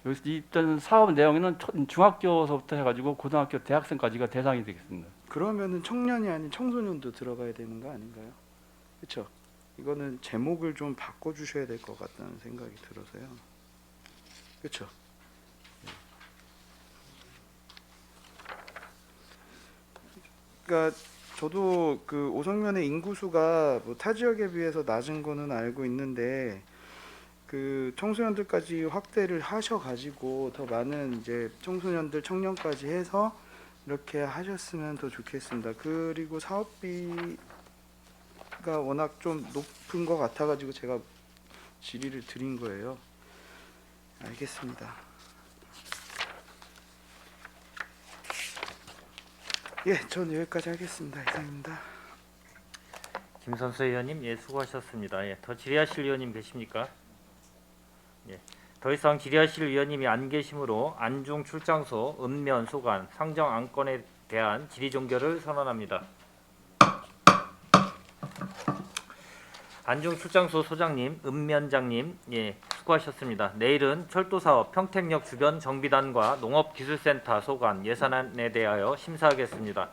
여기서 일단 사업 내용에는 중학교서부터 해가지고 고등학교 대학생까지가 대상이 되겠습니다. 그러면은 청년이 아닌 청소년도 들어가야 되는 거 아닌가요? 그렇죠? 이거는 제목을 좀 바꿔주셔야 될 것 같다는 생각이 들어서요. 그렇죠? 그러니까 저도 그 오성면의 인구수가 뭐 타 지역에 비해서 낮은 거는 알고 있는데 그 청소년들까지 확대를 하셔가지고 더 많은 이제 청소년들 청년까지 해서 이렇게 하셨으면 더 좋겠습니다. 그리고 사업비가 워낙 좀 높은 것 같아가지고 제가 질의를 드린 거예요. 알겠습니다. 예, 전 여기까지 하겠습니다. 이상입니다. 김선수 의원님, 수고하셨습니다. 더 질의하실 의원님 계십니까? 더 이상 질의하실 의원님이 안 계시므로 안중 출장소, 읍면 소관, 상정 안건에 대한 질의 종결을 선언합니다. 안중 출장소 소장님, 읍면장님, 수고하셨습니다. 내일은 철도사업 평택역 주변 정비단과 농업기술센터 소관 예산안에 대하여 심사하겠습니다.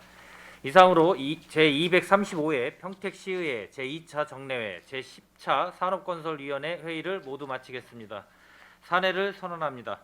이상으로 제235회 평택시의회 제2차 정례회 제10차 산업건설위원회 회의를 모두 마치겠습니다. 산회를 선언합니다.